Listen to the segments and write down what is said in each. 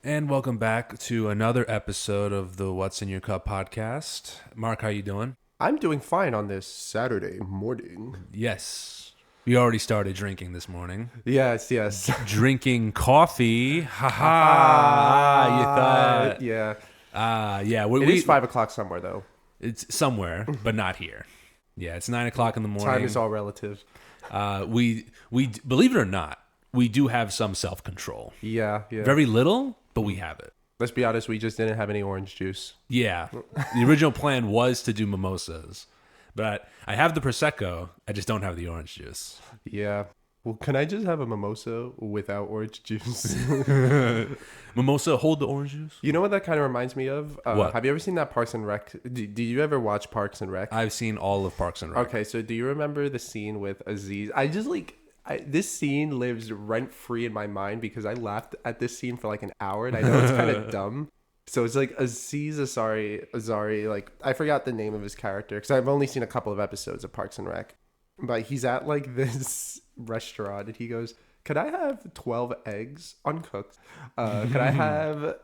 And welcome back to another episode of the What's in Your Cup podcast. Mark, how you doing? I'm doing fine on this Saturday morning. Yes. We already started drinking this morning. Yes. Drinking coffee. Ha Ah, You thought. yeah. Yeah. It is 5 o'clock somewhere though. It's somewhere, but not here. Yeah, it's 9 o'clock in the morning. Time is all relative. We believe it or not, we do have some self-control. Yeah. Very little, but we have it. Let's be honest, we just didn't have any orange juice. Yeah. The original plan was to do mimosas, but I have the Prosecco. I just don't have the orange juice. Yeah. Well, can I just have a mimosa without orange juice? Mimosa, hold the orange juice? You know what that kind of reminds me of? What? Have you ever seen that Parks and Rec? Did you ever watch Parks and Rec? I've seen all of Parks and Rec. Okay, so do you remember the scene with Aziz? This scene lives rent free in my mind because I laughed at this scene for like an hour, and I know it's kind of dumb. So it's like Aziz Ansari, like I forgot the name of his character because I've only seen a couple of episodes of Parks and Rec, but he's at like this restaurant and he goes, "Could I have 12 eggs uncooked? Could I have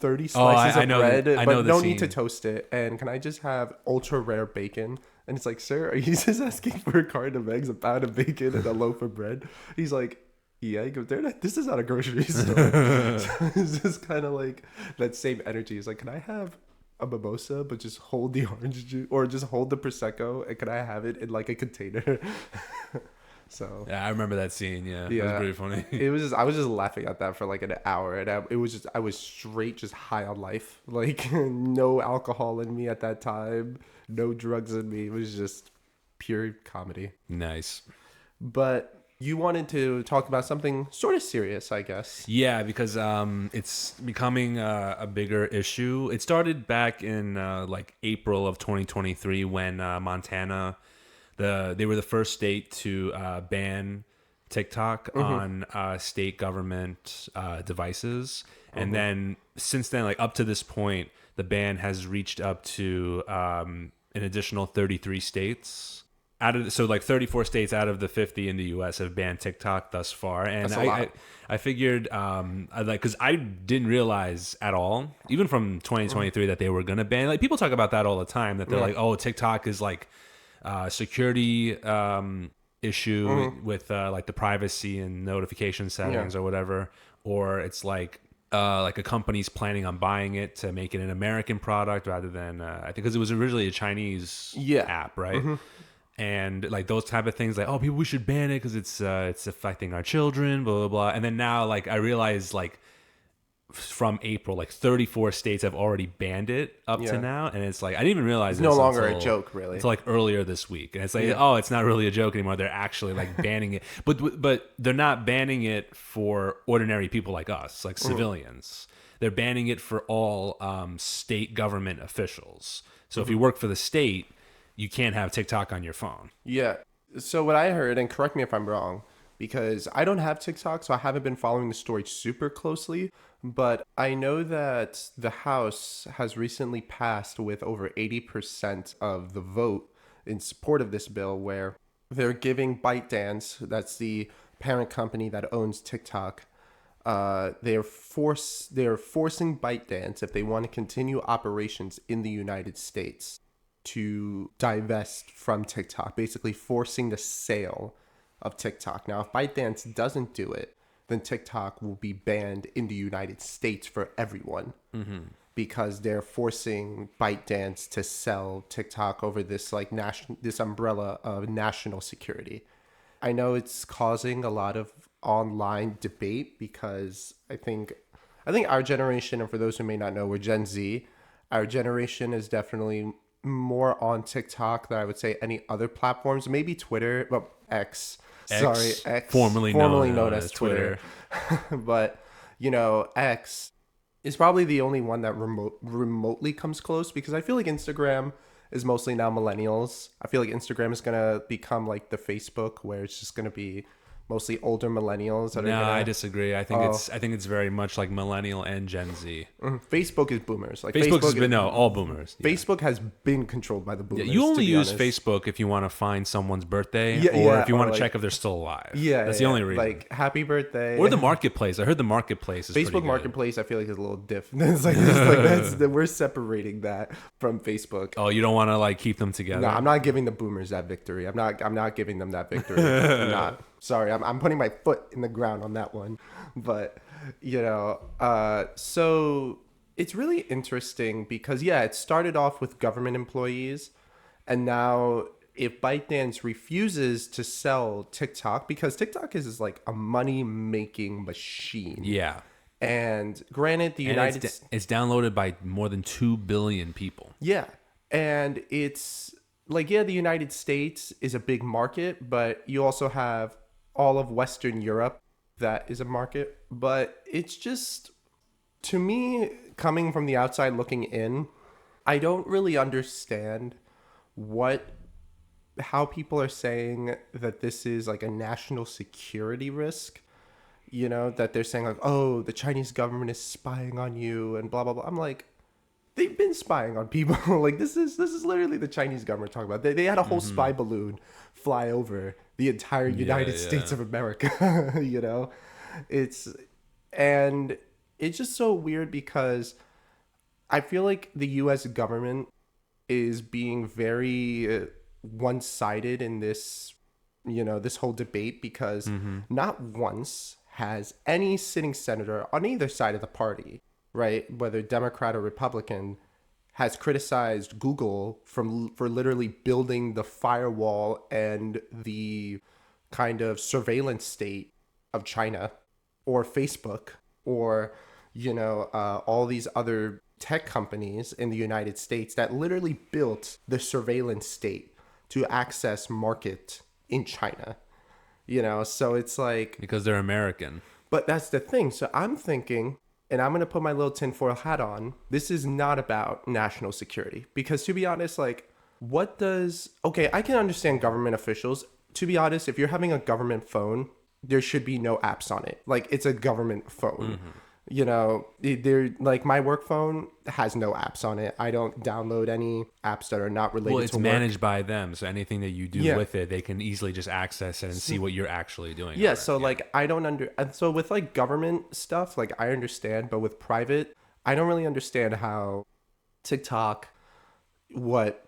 30 slices of bread, but no need to toast it? And can I just have ultra rare bacon?" And it's like, "Sir, are you just asking for a carton of eggs, a pound of bacon, and a loaf of bread?" He's like, "Yeah." He goes, "This is not a grocery store." So it's just kind of like that same energy. It's like, "Can I have a mimosa, but just hold the orange juice, or just hold the prosecco, and can I have it in like a container?" So yeah, I remember that scene. Yeah, it was pretty funny. I was just laughing at that for like an hour, and I was straight just high on life, like no alcohol in me at that time, no drugs in me. It was just pure comedy. Nice. But you wanted to talk about something sort of serious, I guess. Yeah, because it's becoming a bigger issue. It started back in like April of 2023 when Montana. They were the first state to ban TikTok on state government devices, and then since then, like up to this point, the ban has reached up to an additional 33 states. So like 34 states out of the 50 in the U.S. have banned TikTok thus far, and I figured because I didn't realize at all, even from 2023, that they were gonna ban. Like people talk about that all the time, that they're like, oh, TikTok is like security issue with like the privacy and notification settings or whatever, or it's like a company's planning on buying it to make it an American product rather than I think because it was originally a Chinese app, right? And like those type of things, like, oh, we should ban it because it's affecting our children, blah blah blah. And then now, like, I realize like from April, like 34 states have already banned it up to now, and it's like I didn't even realize it's no longer a joke, really. It's like earlier this week, and it's like, oh, it's not really a joke anymore. They're actually like banning it, but they're not banning it for ordinary people like us, like civilians. They're banning it for all state government officials. So if you work for the state, you can't have TikTok on your phone. Yeah. So what I heard, and correct me if I'm wrong, because I don't have TikTok, so I haven't been following the story super closely, but I know that the House has recently passed with over 80% of the vote in support of this bill, where they're giving ByteDance, that's the parent company that owns TikTok, they're forcing ByteDance, if they want to continue operations in the United States, to divest from TikTok, basically forcing the sale of TikTok. Now, if ByteDance doesn't do it, then TikTok will be banned in the United States for everyone, because they're forcing ByteDance to sell TikTok over this like this umbrella of national security. I know it's causing a lot of online debate because I think our generation, and for those who may not know, we're Gen Z. Our generation is definitely more on TikTok than I would say any other platforms. Maybe Twitter, well, X. Formerly known as Twitter. But, you know, X is probably the only one that remotely comes close, because I feel like Instagram is mostly now millennials. I feel like Instagram is going to become like the Facebook, where it's just going to be mostly older millennials that are No, gonna. I disagree. I think it's very much like millennial and Gen Z. Facebook is boomers. Like Facebook has been is, all boomers. Yeah. Facebook has been controlled by the Yeah, boomers. you only to be use honest. Facebook if you want to find someone's birthday, Yeah, or yeah, if you or want to like- check if they're still alive. Yeah, that's yeah, the only reason. Like happy birthday. Or the marketplace. I heard the marketplace is pretty Facebook good. Marketplace, I feel like is a little different. It's like we're separating that from Facebook. Oh, you don't want to like keep them together. No, I'm not giving the boomers that victory. I'm not giving them that victory. I'm not. Sorry, I'm putting my foot in the ground on that one. But so it's really interesting because it started off with government employees, and now if ByteDance refuses to sell TikTok, because TikTok is like a money making machine. Yeah. And granted, the United States. It's downloaded by more than 2 billion people. Yeah. And it's like, the United States is a big market, but you also have all of Western Europe that is a market. But it's just, to me, coming from the outside looking in, I don't really understand how people are saying that this is like a national security risk. That they're saying like, oh, the Chinese government is spying on you and blah, blah, blah. I'm like, they've been spying on people. Like this is literally the Chinese government talking about. They had a whole spy balloon fly over the entire United States of America. It's just so weird because I feel like the U.S. government is being very one-sided in this, this whole debate because not once has any sitting senator on either side of the party, right, whether Democrat or Republican, has criticized Google for literally building the firewall and the kind of surveillance state of China, or Facebook, or all these other tech companies in the United States that literally built the surveillance state to access market in China. So it's like, Because they're American. but that's the thing. So I'm thinking, and I'm going to put my little tinfoil hat on, this is not about national security. Because to be honest, like, okay, I can understand government officials. To be honest, if you're having a government phone, there should be no apps on it. Like, it's a government phone. They're like, my work phone has no apps on it. I don't download any apps that are not related Well, it's to work. managed by them, so anything that you do Yeah. with it, they can easily just access it and see what you're actually doing. Yeah, on it. so like I don't and so with like government stuff, like I understand, but with private, I don't really understand how TikTok, correct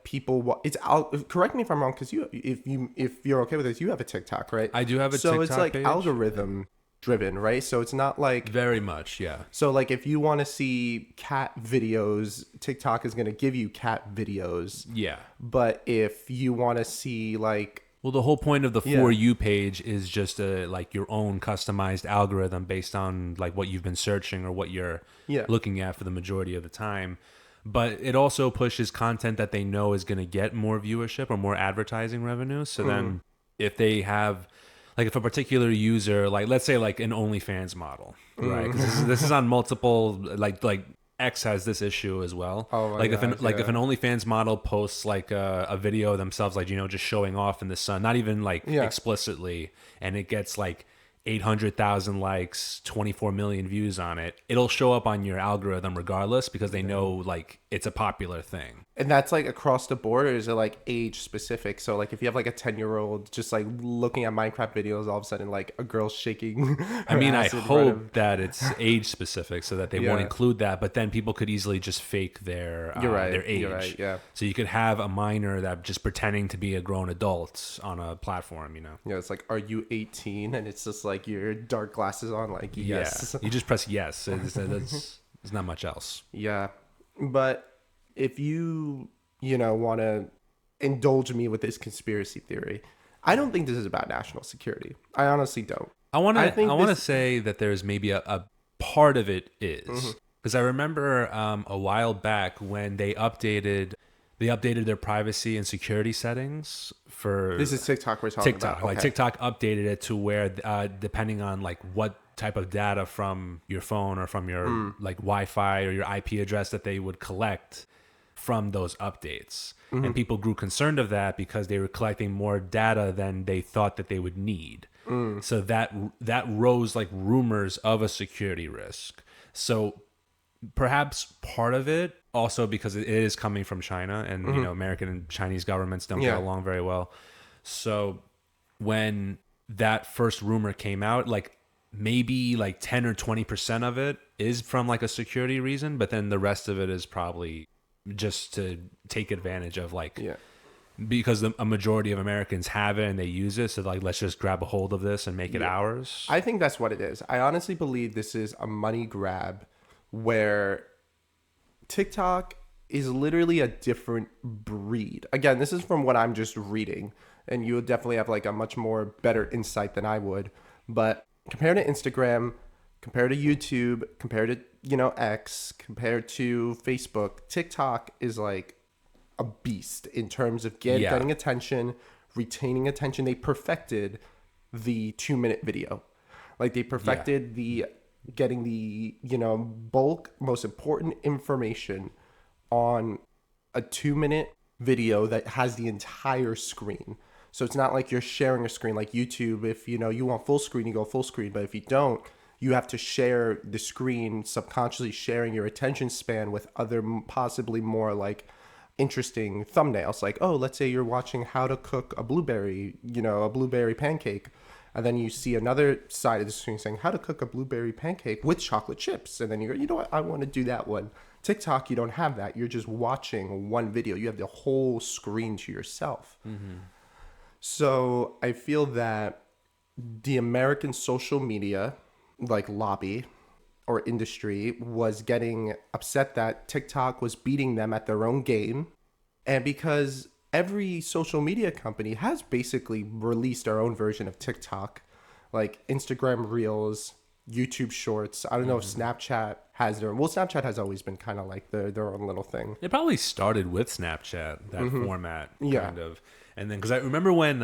me if I'm wrong, because if you're okay with this, you have a TikTok, right? I do have a so TikTok it's like page. algorithm driven, right? So it's not like, Very much, yeah. so like if you want to see cat videos, TikTok is going to give you cat videos. Yeah. But if you want to see like, Well, the whole point of the Yeah. For You page is just like your own customized algorithm based on like what you've been searching or what you're Yeah. looking at for the majority of the time. But it also pushes content that they know is going to get more viewership or more advertising revenue. So then if they have, like if a particular user, like let's say like an OnlyFans model, right? 'Cause this is on multiple, like X has this issue as well. Oh my like if gosh, if an OnlyFans model posts like a video of themselves, like, just showing off in the sun, not even like explicitly, and it gets like 800,000 likes, 24 million views on it, it'll show up on your algorithm regardless because they know like it's a popular thing. and that's like across the board, or is it like age specific? So like if you have like a 10-year-old just like looking at Minecraft videos, all of a sudden like a girl shaking I her mean, I ass in front of- hope that it's age specific so that they won't Yeah. include that, but then people could easily just fake their You're right, their age. you're right, yeah. So you could have a minor that just pretending to be a grown adult on a platform, it's like, are you 18? And it's just like your dark glasses on, like, yes. Yeah. You just press yes. There's not much else. Yeah. But if you want to indulge me with this conspiracy theory, I don't think this is about national security. I honestly don't. I want I think to this- say that there's maybe a part of it is, because I remember a while back when they updated their privacy and security settings for This is TikTok we're talking TikTok. about. Like Okay. TikTok updated it to where depending on like what type of data from your phone or from your like Wi-Fi or your IP address that they would collect from those updates. And people grew concerned of that because they were collecting more data than they thought that they would need. So that rose like rumors of a security risk. So perhaps part of it also because it is coming from China, and you know, American and Chinese governments don't get along very well. So when that first rumor came out, like maybe like 10 or 20% of it is from like a security reason, but then the rest of it is probably just to take advantage of like, because a majority of Americans have it and they use it. So like, let's just grab a hold of this and make it ours. I think that's what it is. I honestly believe this is a money grab where TikTok is literally a different breed. Again, this is from what I'm just reading, and you would definitely have like a much more better insight than I would. But compared to Instagram, compared to YouTube, compared to, you know, X, compared to Facebook, TikTok is like a beast in terms of getting attention, retaining attention. They perfected the 2-minute video. Like they perfected the getting the, you know, bulk, most important information on a 2-minute video that has the entire screen. So it's not like you're sharing a screen like YouTube. If, you know, you want full screen, you go full screen. But if you don't, you have to share the screen, subconsciously sharing your attention span with other possibly more like interesting thumbnails. Like, oh, let's say you're watching how to cook a blueberry, you know, a blueberry pancake. And then you see another side of the screen saying how to cook a blueberry pancake with chocolate chips. And then you go, you know what? I want to do that one. TikTok, you don't have that. You're just watching one video. You have the whole screen to yourself. So I feel that the American social media, like lobby or industry, was getting upset that TikTok was beating them at their own game. And because every social media company has basically released their own version of TikTok, like Instagram Reels, YouTube Shorts. I don't know if Snapchat has their... Well, Snapchat has always been kind of like their own little thing. It probably started with Snapchat, that format, kind of. And then, because I remember when,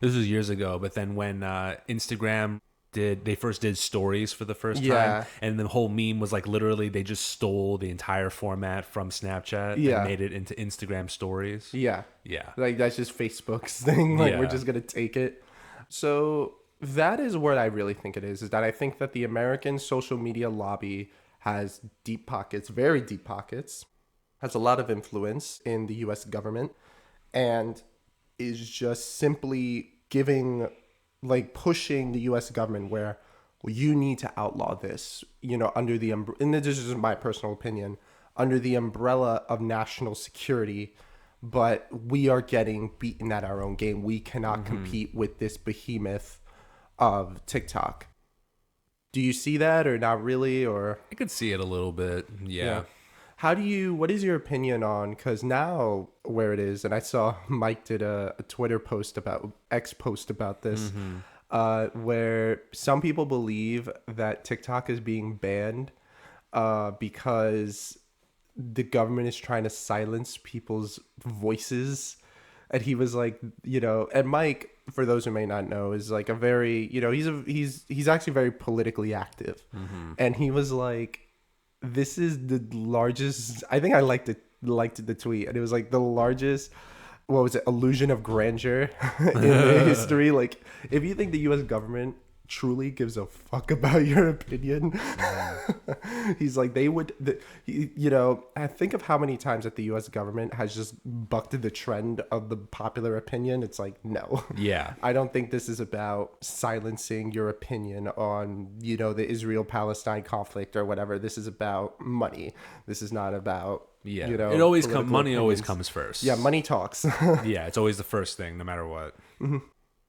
this was years ago, but then when Instagram they first did stories for the first time, and the whole meme was like literally they just stole the entire format from Snapchat and made it into Instagram stories. Like that's just Facebook's thing. Like we're just gonna take it. So that is what I really think it is that I think that the American social media lobby has deep pockets, very deep pockets, has a lot of influence in the US government, and is just simply giving, like pushing the US government where, well, you need to outlaw this, you know, under the and this is my personal opinion, under the umbrella of national security, but we are getting beaten at our own game. We cannot compete with this behemoth of TikTok. Do you see that or not really? Or I could see it a little bit. What is your opinion on, because now where it is, and I saw Mike did a Twitter post about, X post about this, where some people believe that TikTok is being banned because the government is trying to silence people's voices. And he was like, you know, and Mike, for those who may not know, is like a very, you know, he's actually very politically active. And he was like, this is the largest, I think I liked the tweet, and it was like the largest, what was it, illusion of grandeur in history. Like, if you think the US government truly gives a fuck about your opinion, he's like, they would, you know, I think of how many times that the US government has just bucked the trend of the popular opinion. It's like, no. I don't think this is about silencing your opinion on, you know, the Israel-Palestine conflict or whatever. This is about money. This is not about, you know, it always comes, money always comes first. Money talks. It's always the first thing, no matter what.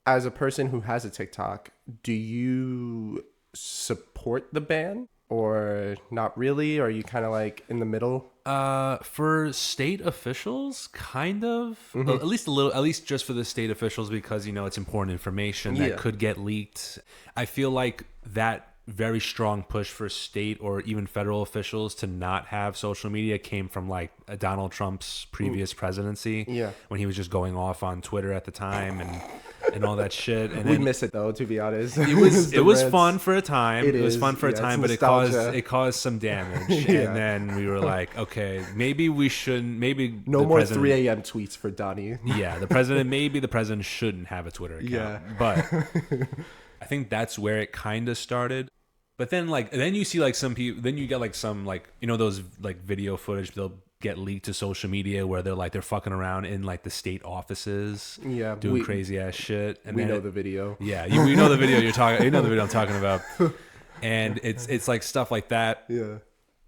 As a person who has a TikTok, do you support the ban or not really? Or are you kind of like in the middle? For state officials, kind of. At least a little, at least just for the state officials, because, you know, it's important information that could get leaked. I feel like that very strong push for state or even federal officials to not have social media came from like Donald Trump's previous presidency. Yeah. When he was just going off on Twitter at the time and all that shit. And We then miss it though, to be honest. it was The it was rants. fun for a time. It It was is, fun for a yeah, time, it's but nostalgia. it caused some damage. Yeah. And then we were like, okay, maybe we shouldn't. Maybe No the more president- 3 a.m. tweets for Donnie. Yeah, maybe the president shouldn't have a Twitter account. Yeah. But I think that's where it kind of started. But then then you see like some people, then you get like some like, you know, those like video footage they'll get leaked to social media where they're fucking around in like the state offices, Yeah, doing crazy ass shit. And We then know the video. yeah, you know the video you're talking. You know the video I'm talking about. And it's like stuff like that. Yeah.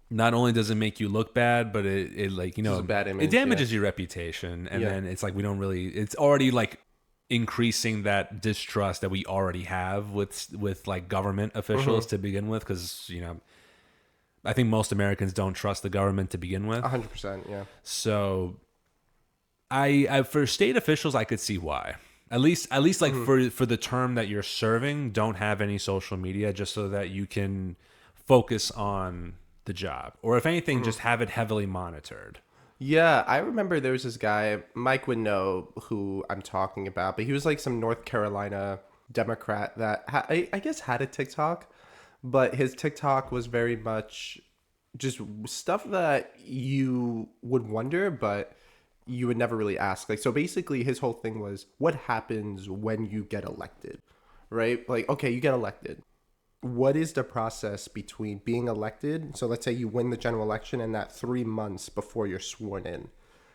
Not only does it make you look bad, but it like, you know, Just a bad image, it damages your reputation. And Yeah. then it's like, we don't really, it's already like increasing that distrust that we already have with like government officials to begin with. Cause you know, I think most Americans don't trust the government to begin with. 100%. Yeah. So I for state officials, I could see why. At least like for the term that you're serving, don't have any social media just so that you can focus on the job. Or if anything, just have it heavily monitored. Yeah, I remember there was this guy, Mike would know who I'm talking about, but he was like some North Carolina Democrat that I guess had a TikTok, but his TikTok was very much just stuff that you would wonder, but you would never really ask. Like, so basically his whole thing was what happens when you get elected, right? Like, okay, you get elected. What is the process between being elected? So let's say you win the general election and that 3 months before you're sworn in.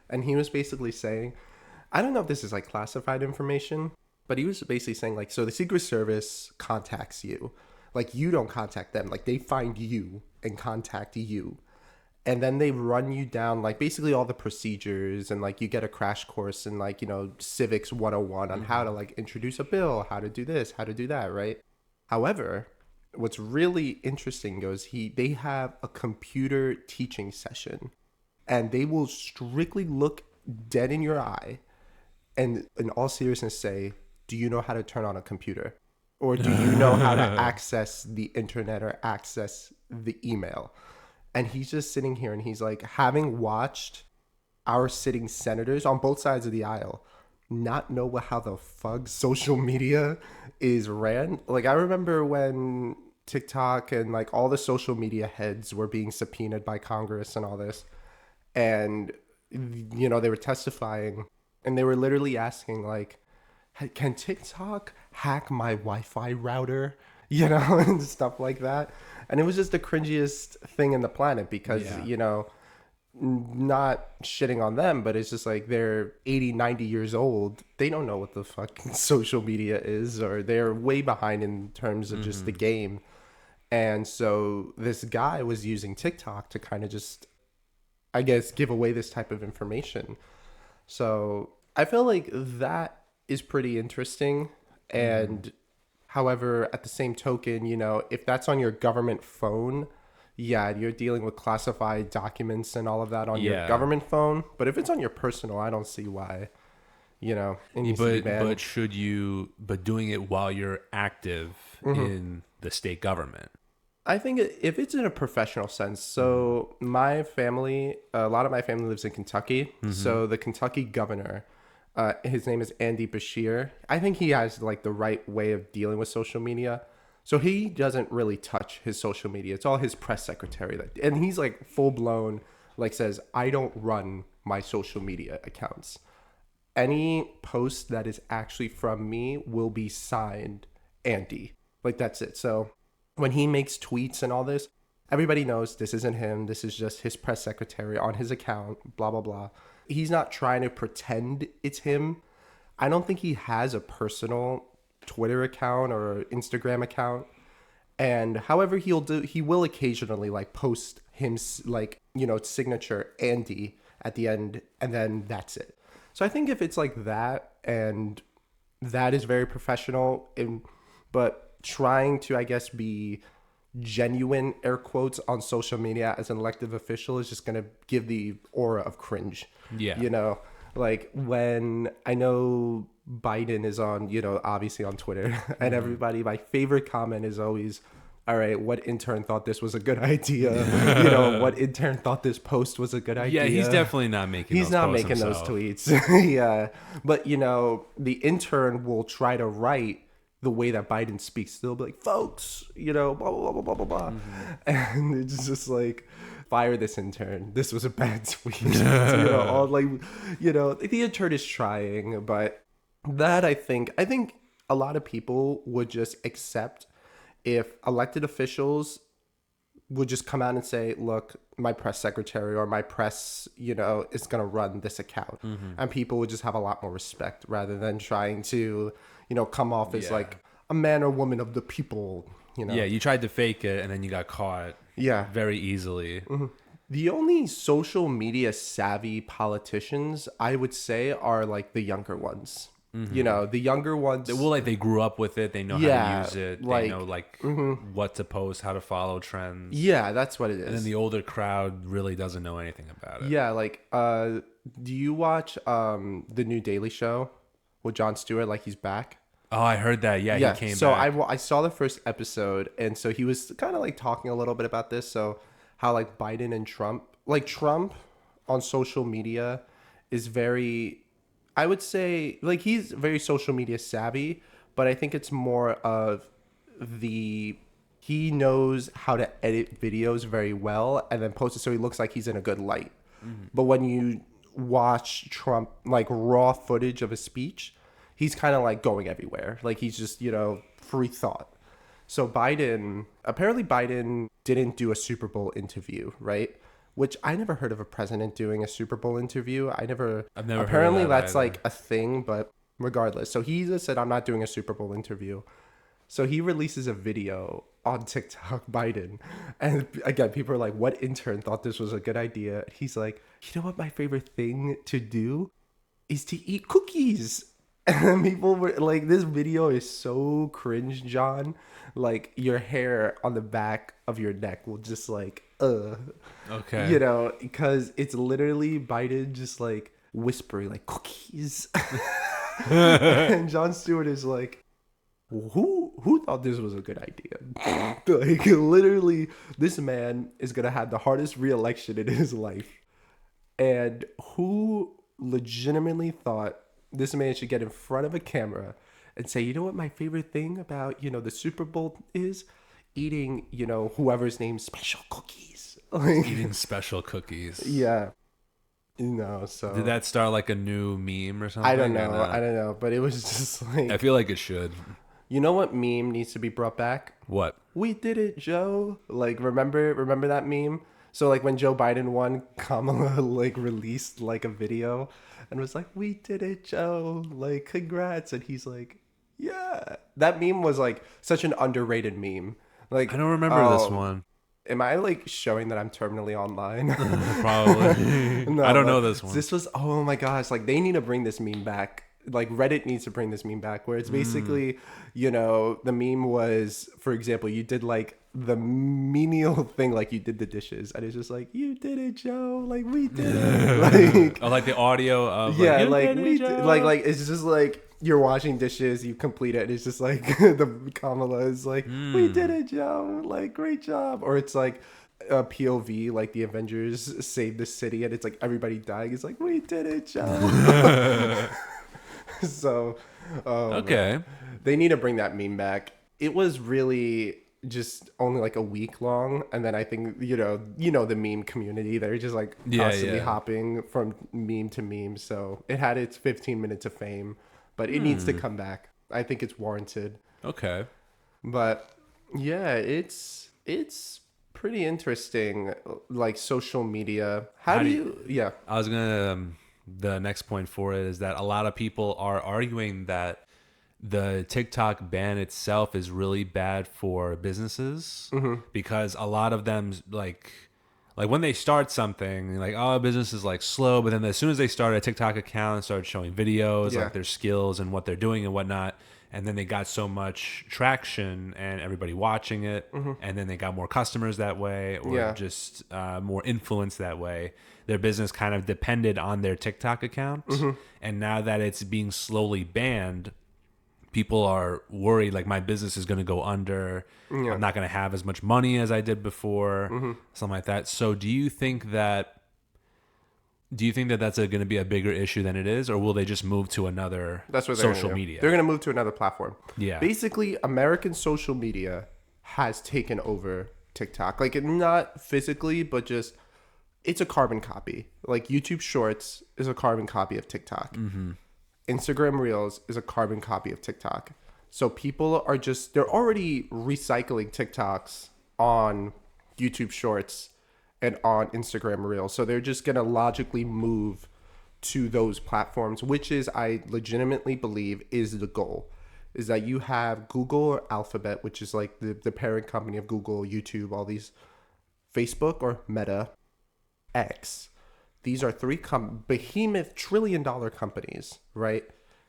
And he was basically saying, I don't know if this is like classified information, but he was basically saying like, so the Secret Service contacts you. Like you don't contact them. Like they find you and contact you. And then they run you down like basically all the procedures and like you get a crash course in like, you know, civics 101 on how to like introduce a bill, how to do this, how to do that, right? However, what's really interesting goes they have a computer teaching session and they will strictly look dead in your eye and in all seriousness say, do you know how to turn on a computer? Or do you know how to access the internet or access the email? And he's just sitting here and he's like, having watched our sitting senators on both sides of the aisle not know how the fuck social media is ran. Like I remember when TikTok and like all the social media heads were being subpoenaed by Congress and all this, and you know they were testifying and they were literally asking like, can TikTok hack my Wi-Fi router, you know, and stuff like that. And it was just the cringiest thing in the planet because you know, not shitting on them, but it's just like they're 80, 90 years old. They don't know what the fuck social media is, or they're way behind in terms of just the game. And so this guy was using TikTok to kind of just, I guess, give away this type of information. So I feel like that is pretty interesting. And however, at the same token, you know, if that's on your government phone, yeah, you're dealing with classified documents and all of that on your government phone. But if it's on your personal, I don't see why, you know, it needs to be banned. But doing it while you're active in the state government. I think if it's in a professional sense, so my family, a lot of my family lives in Kentucky. So the Kentucky governor, his name is Andy Beshear. I think he has like the right way of dealing with social media. So he doesn't really touch his social media. It's all his press secretary. And he's like full blown, like says, I don't run my social media accounts. Any post that is actually from me will be signed Andy. Like that's it. So when he makes tweets and all this, everybody knows this isn't him. This is just his press secretary on his account, blah, blah, blah. He's not trying to pretend it's him. I don't think he has a personal Twitter account or Instagram account. And however he will occasionally like post him like, you know, signature Andy at the end, and then that's it. So I think if it's like that, and that is very professional, but trying to, I guess, be genuine, air quotes, on social media as an elected official is just going to give the aura of cringe. Yeah. You know, like when I know Biden is on, you know, obviously on Twitter, and everybody, my favorite comment is always, all right, what intern thought this was a good idea? What intern thought this post was a good idea? Yeah, he's definitely not making. He's those not posts making himself. those tweets. Yeah. But, the intern will try to write the way that Biden speaks. They'll be like, folks, blah, blah, blah, blah, blah, blah. And it's just like, fire this intern. This was a bad tweet. All like, the intern is trying. But that I think a lot of people would just accept if elected officials would just come out and say, look, my press secretary or my press, is going to run this account. And people would just have a lot more respect rather than trying to, come off as like a man or woman of the people, Yeah, you tried to fake it and then you got caught. Yeah. Very easily. The only social media savvy politicians I would say are like the younger ones. The younger ones. Well, like they grew up with it. They know how to use it. They know what to post, how to follow trends. Yeah, that's what it is. And then the older crowd really doesn't know anything about it. Yeah, like do you watch the new Daily Show with Jon Stewart? Like he's back. Oh, I heard that. Yeah, he came so back. I saw the first episode, and so he was kind of like talking a little bit about this. So how like Biden and Trump, like Trump on social media is very, I would say, like he's very social media savvy, but I think it's more of he knows how to edit videos very well and then post it so he looks like he's in a good light. But when you watch Trump, like raw footage of a speech, he's kind of like going everywhere. Like he's just, free thought. So apparently Biden didn't do a Super Bowl interview, right? Which I never heard of a president doing a Super Bowl interview. I've never apparently heard of that that's either. like a thing, but regardless. So he just said, I'm not doing a Super Bowl interview. So he releases a video on TikTok, Biden. And again, people are like, what intern thought this was a good idea? He's like, you know what my favorite thing to do is to eat cookies. And people were like, this video is so cringe, John. Like your hair on the back of your neck will just like, Okay. because it's literally Biden just like whispering like cookies. And Jon Stewart is like, who thought this was a good idea? Like literally, this man is gonna have the hardest re-election in his life, and who legitimately thought this man should get in front of a camera and say, you know what my favorite thing about the Super Bowl is? Eating whoever's name special cookies. Like, Eating special cookies. yeah. So Did that start like a new meme or something? I don't or know. not? I don't know, but it was just like, I feel like it should. you know what meme needs to be brought back? What? We did it, Joe. Like remember that meme? So like when Joe Biden won, Kamala like released like a video and was like, "We did it, Joe. Like congrats." And he's like, "Yeah." That meme was like such an underrated meme. Like I don't remember this one. Am I like showing that I'm terminally online? Probably. No, I don't but know this one. This was, oh my gosh, like they need to bring this meme back. Like Reddit needs to bring this meme back where it's basically, the meme was, for example, you did like the menial thing, like you did the dishes and it's just like, you did it, Joe. Like we did it. Like, Oh, like the audio of yeah, "You like did it, we Joe." did, like it's just like you're washing dishes, you complete it, and it's just like the Kamala is like, we did it, Joe, like great job. Or it's like a POV, like the Avengers saved the city, and it's like everybody dying. It's like, we did it, Joe. So, Okay. they need to bring that meme back. It was really just only like a week long, and then I think the meme community, they're just like constantly hopping from meme to meme. So it had its 15 minutes of fame, but it needs to come back. I think it's warranted. Okay. But yeah, it's pretty interesting, like social media. How do you? Yeah. I was gonna. The next point for it is that a lot of people are arguing that the TikTok ban itself is really bad for businesses because a lot of them like when they start something, like, oh, business is like slow, but then as soon as they start a TikTok account and start showing videos, Yeah. like their skills and what they're doing and whatnot, and then they got so much traction and everybody watching it, and then they got more customers that way, or Yeah. just more influence that way. Their business kind of depended on their TikTok account, and now that it's being slowly banned, people are worried like my business is going to go under. Yeah. I'm not going to have as much money as I did before, something like that. So do you think that that's going to be a bigger issue than it is, or will they just move to another That's what they're social gonna do. media? They're going to move to another platform. Yeah. Basically, American social media has taken over TikTok. Like, not physically, but just it's a carbon copy. Like, YouTube Shorts is a carbon copy of TikTok. Instagram Reels is a carbon copy of TikTok. So people are they're already recycling TikToks on YouTube Shorts and on Instagram Reels. So they're just going to logically move to those platforms, which is, I legitimately believe, is the goal. Is that you have Google or Alphabet, which is like the parent company of Google, YouTube, all these, Facebook or Meta, X. These are three behemoth trillion-dollar companies, right?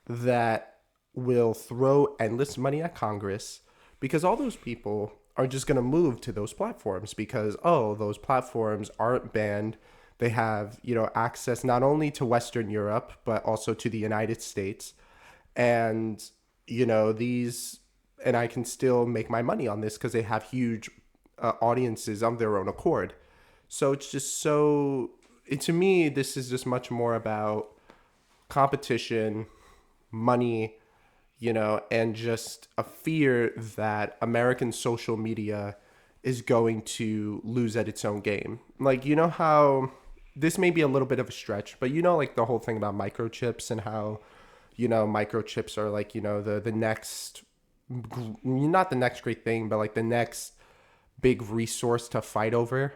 That will throw endless money at Congress, because all those people are just going to move to those platforms because, oh, those platforms aren't banned. They have, access not only to Western Europe, but also to the United States. And, and I can still make my money on this because they have huge audiences of their own accord. So it's just to me, this is just much more about competition, money, and just a fear that American social media is going to lose at its own game. Like, how this may be a little bit of a stretch, but like the whole thing about microchips and how, microchips are like, the next, not the next great thing, but like the next big resource to fight over.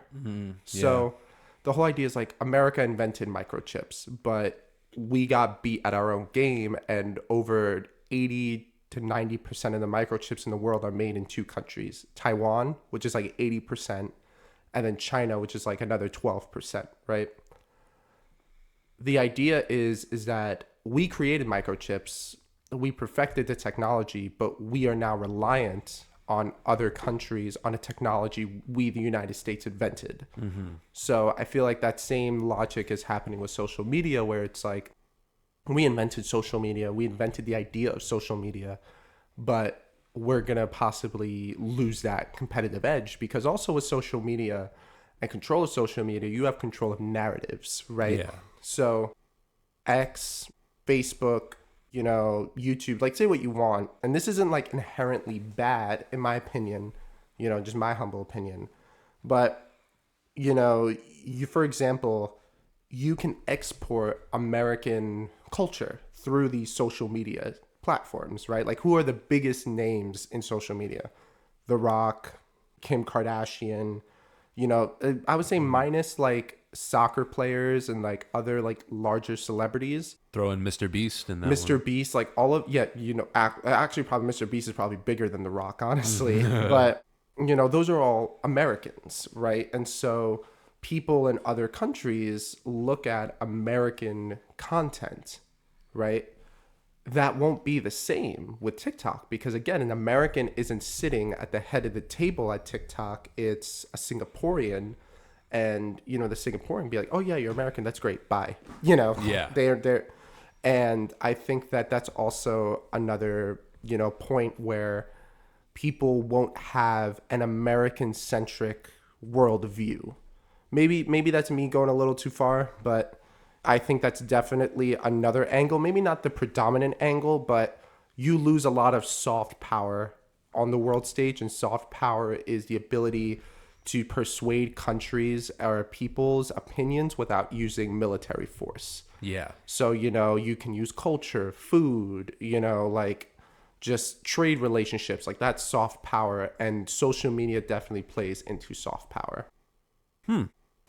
So the whole idea is like America invented microchips, but we got beat at our own game, and over 80 to 90% of the microchips in the world are made in two countries: Taiwan, which is like 80%, and then China, which is like another 12%, right? The idea is that we created microchips, we perfected the technology, but we are now reliant on other countries on a technology we, the United States, invented. So I feel like that same logic is happening with social media, where it's like, we invented social media, we invented the idea of social media, but we're going to possibly lose that competitive edge, because also with social media and control of social media, you have control of narratives, right? Yeah. So X, Facebook, YouTube, like, say what you want. And this isn't like inherently bad, in my opinion, just my humble opinion. But, you, for example, you can export American culture through these social media platforms, right? Like, who are the biggest names in social media? The Rock, Kim Kardashian, I would say minus like soccer players and like other like larger celebrities. Throw in Mr. Beast and that Mr. Beast, like all of, actually probably Mr. Beast is probably bigger than The Rock, honestly. But, those are all Americans, right? And so people in other countries look at American content, right? That won't be the same with TikTok, because again, an American isn't sitting at the head of the table at TikTok. It's a Singaporean, and the Singaporean be like, oh yeah, you're American, that's great, bye. Yeah. They're and I think that that's also another point where people won't have an American centric worldview. Maybe that's me going a little too far, but I think that's definitely another angle. Maybe not the predominant angle, but you lose a lot of soft power on the world stage, and soft power is the ability to persuade countries or people's opinions without using military force. Yeah. So, you can use culture, food, like just trade relationships. Like, that's soft power, and social media definitely plays into soft power.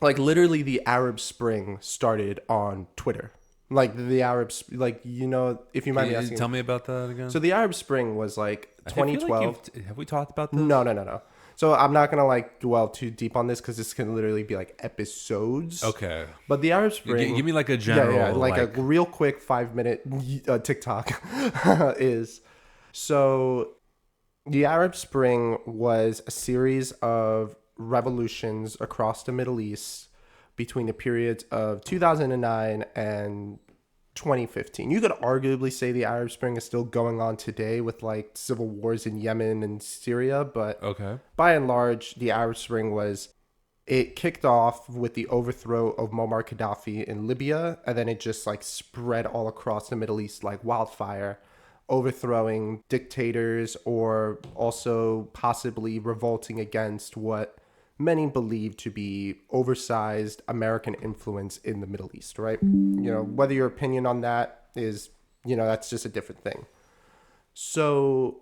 Like, literally the Arab Spring started on Twitter. Like, the Arabs, like, if you mind me asking. Tell me about that again. So the Arab Spring was like I feel like 2012. have we talked about this? No. So I'm not going to like dwell too deep on this, because this can literally be like episodes. Okay. But the Arab Spring. Give me like a general. Yeah, like a real quick 5-minute TikTok is. So the Arab Spring was a series of revolutions across the Middle East between the periods of 2009 and 2015. You could arguably say the Arab Spring is still going on today with like civil wars in Yemen and Syria, but Okay. by and large, the Arab Spring it kicked off with the overthrow of Muammar Gaddafi in Libya, and then it just like spread all across the Middle East like wildfire, overthrowing dictators or also possibly revolting against what many believe to be oversized American influence in the Middle East, right? Whether your opinion on that is, that's just a different thing. So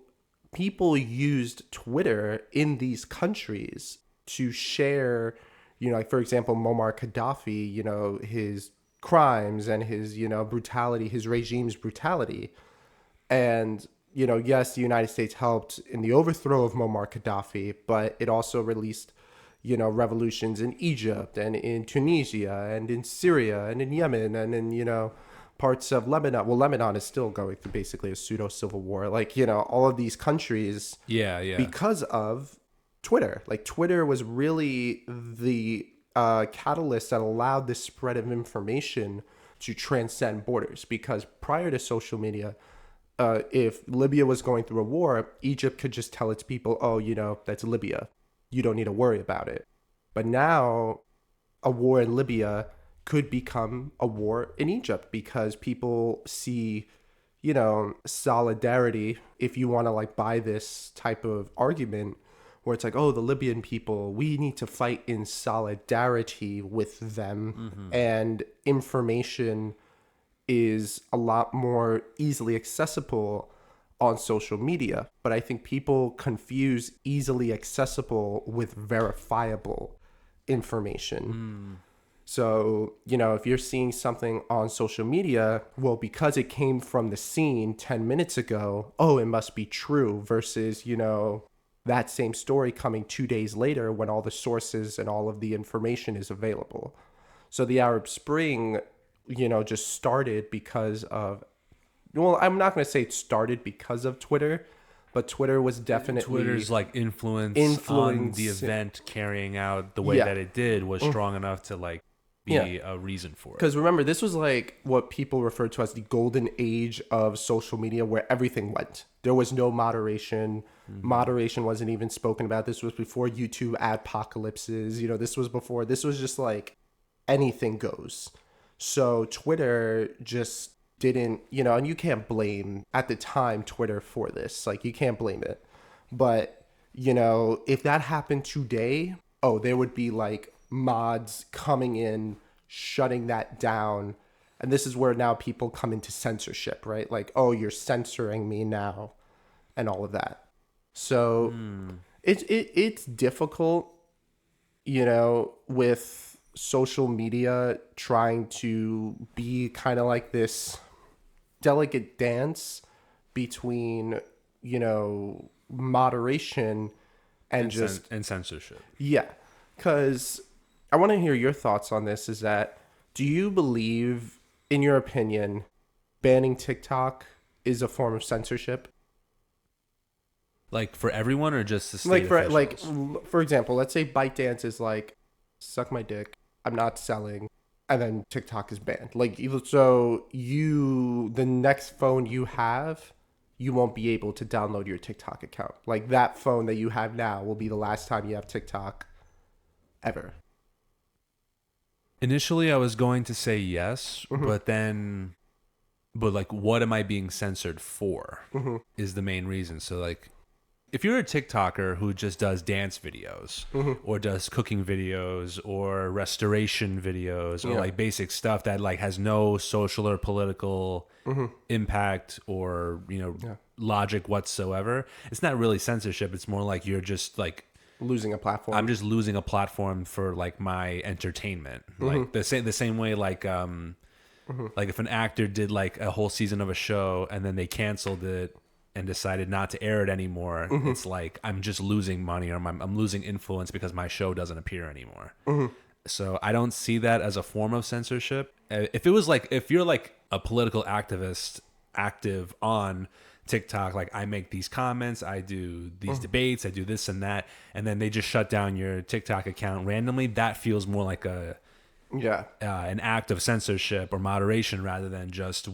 people used Twitter in these countries to share, like for example, Muammar Gaddafi, his crimes and his, brutality, his regime's brutality. And, yes, the United States helped in the overthrow of Muammar Gaddafi, but it also released, revolutions in Egypt and in Tunisia and in Syria and in Yemen and in, parts of Lebanon. Well, Lebanon is still going through basically a pseudo civil war. Like, all of these countries. Yeah. Because of Twitter. Like, Twitter was really the catalyst that allowed this spread of information to transcend borders. Because prior to social media, if Libya was going through a war, Egypt could just tell its people, oh, that's Libya. You don't need to worry about it. But now a war in Libya could become a war in Egypt because people see, solidarity, if you want to like buy this type of argument where it's like, oh, the Libyan people, we need to fight in solidarity with them. Mm-hmm. And information is a lot more easily accessible on social media. But I think people confuse easily accessible with verifiable information. So, if you're seeing something on social media, well, because it came from the scene 10 minutes ago, oh, it must be true versus, that same story coming 2 days later when all the sources and all of the information is available. So the Arab Spring, just started because of, well, I'm not going to say it started because of Twitter, but Twitter was definitely... Twitter's like influence on the event carrying out the way that it did was strong enough to like be a reason for it. Because remember, this was like what people refer to as the golden age of social media where everything went. There was no moderation. Mm-hmm. Moderation wasn't even spoken about. This was before YouTube adpocalypses. This was just like anything goes. So Twitter just didn't, and you can't blame at the time Twitter for this. Like, you can't blame it. But, if that happened today, there would be like mods coming in, shutting that down. And this is where now people come into censorship, right? Like, oh, you're censoring me now and all of that. So it's difficult, with social media trying to be kind of like this delicate dance between, moderation and censorship. Yeah. Because I want to hear your thoughts on this is that, do you believe, in your opinion, banning TikTok is a form of censorship? Like for everyone or just the state officials? For example, let's say ByteDance is like, suck my dick, I'm not selling, and then TikTok is banned. Like, so the next phone you have, you won't be able to download your TikTok account. Like, that phone that you have now will be the last time you have TikTok ever. Initially, I was going to say yes, Mm-hmm. but like, what am I being censored for? Mm-hmm. Is the main reason. So like, if you're a TikToker who just does dance videos or does cooking videos or restoration videos or like basic stuff that like has no social or political impact or, logic whatsoever, it's not really censorship. It's more like you're just like losing a platform. I'm just losing a platform for like my entertainment. Like the same way like like if an actor did like a whole season of a show and then they canceled it and decided not to air it anymore, it's like I'm just losing money or I'm losing influence because my show doesn't appear anymore. So I don't see that as a form of censorship. If you're like a political activist active on TikTok, like I make these comments, I do these debates, I do this and that, and then they just shut down your TikTok account randomly, that feels more like a Yeah. an act of censorship or moderation rather than just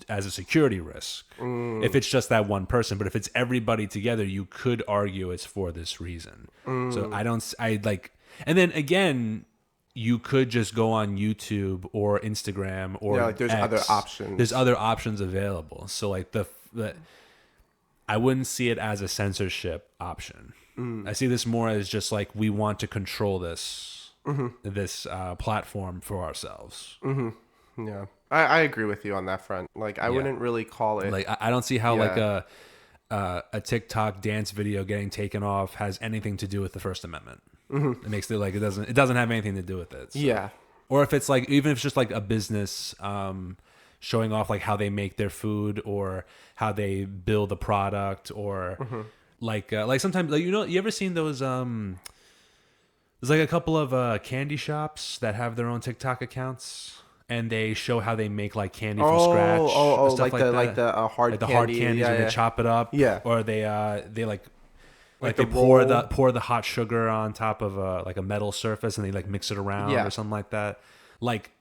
as a security risk. If it's just that one person, but if it's everybody together, you could argue it's for this reason. So I like, and then again, you could just go on YouTube or Instagram or Yeah, like there's X. other options. There's other options available. So like the I wouldn't see it as a censorship option. I see this more as just like we want to control this platform for ourselves. Yeah. I agree with you on that front. Like, I wouldn't really call it. Like I don't see how like Yeah. a TikTok dance video getting taken off has anything to do with the First Amendment. It makes it like it doesn't have anything to do with it. So. Yeah. Or if it's like even if it's just like a business showing off like how they make their food or how they build a product or like sometimes like you ever seen those there's like a couple of candy shops that have their own TikTok accounts and they show how they make like candy from scratch. Oh, and stuff like the that. hard Like the candy. hard candies Yeah, where yeah. they chop it up. Yeah. Or they like the they pour roll. pour the hot sugar on top of like a metal surface and they like mix it around Yeah. or something like that. Like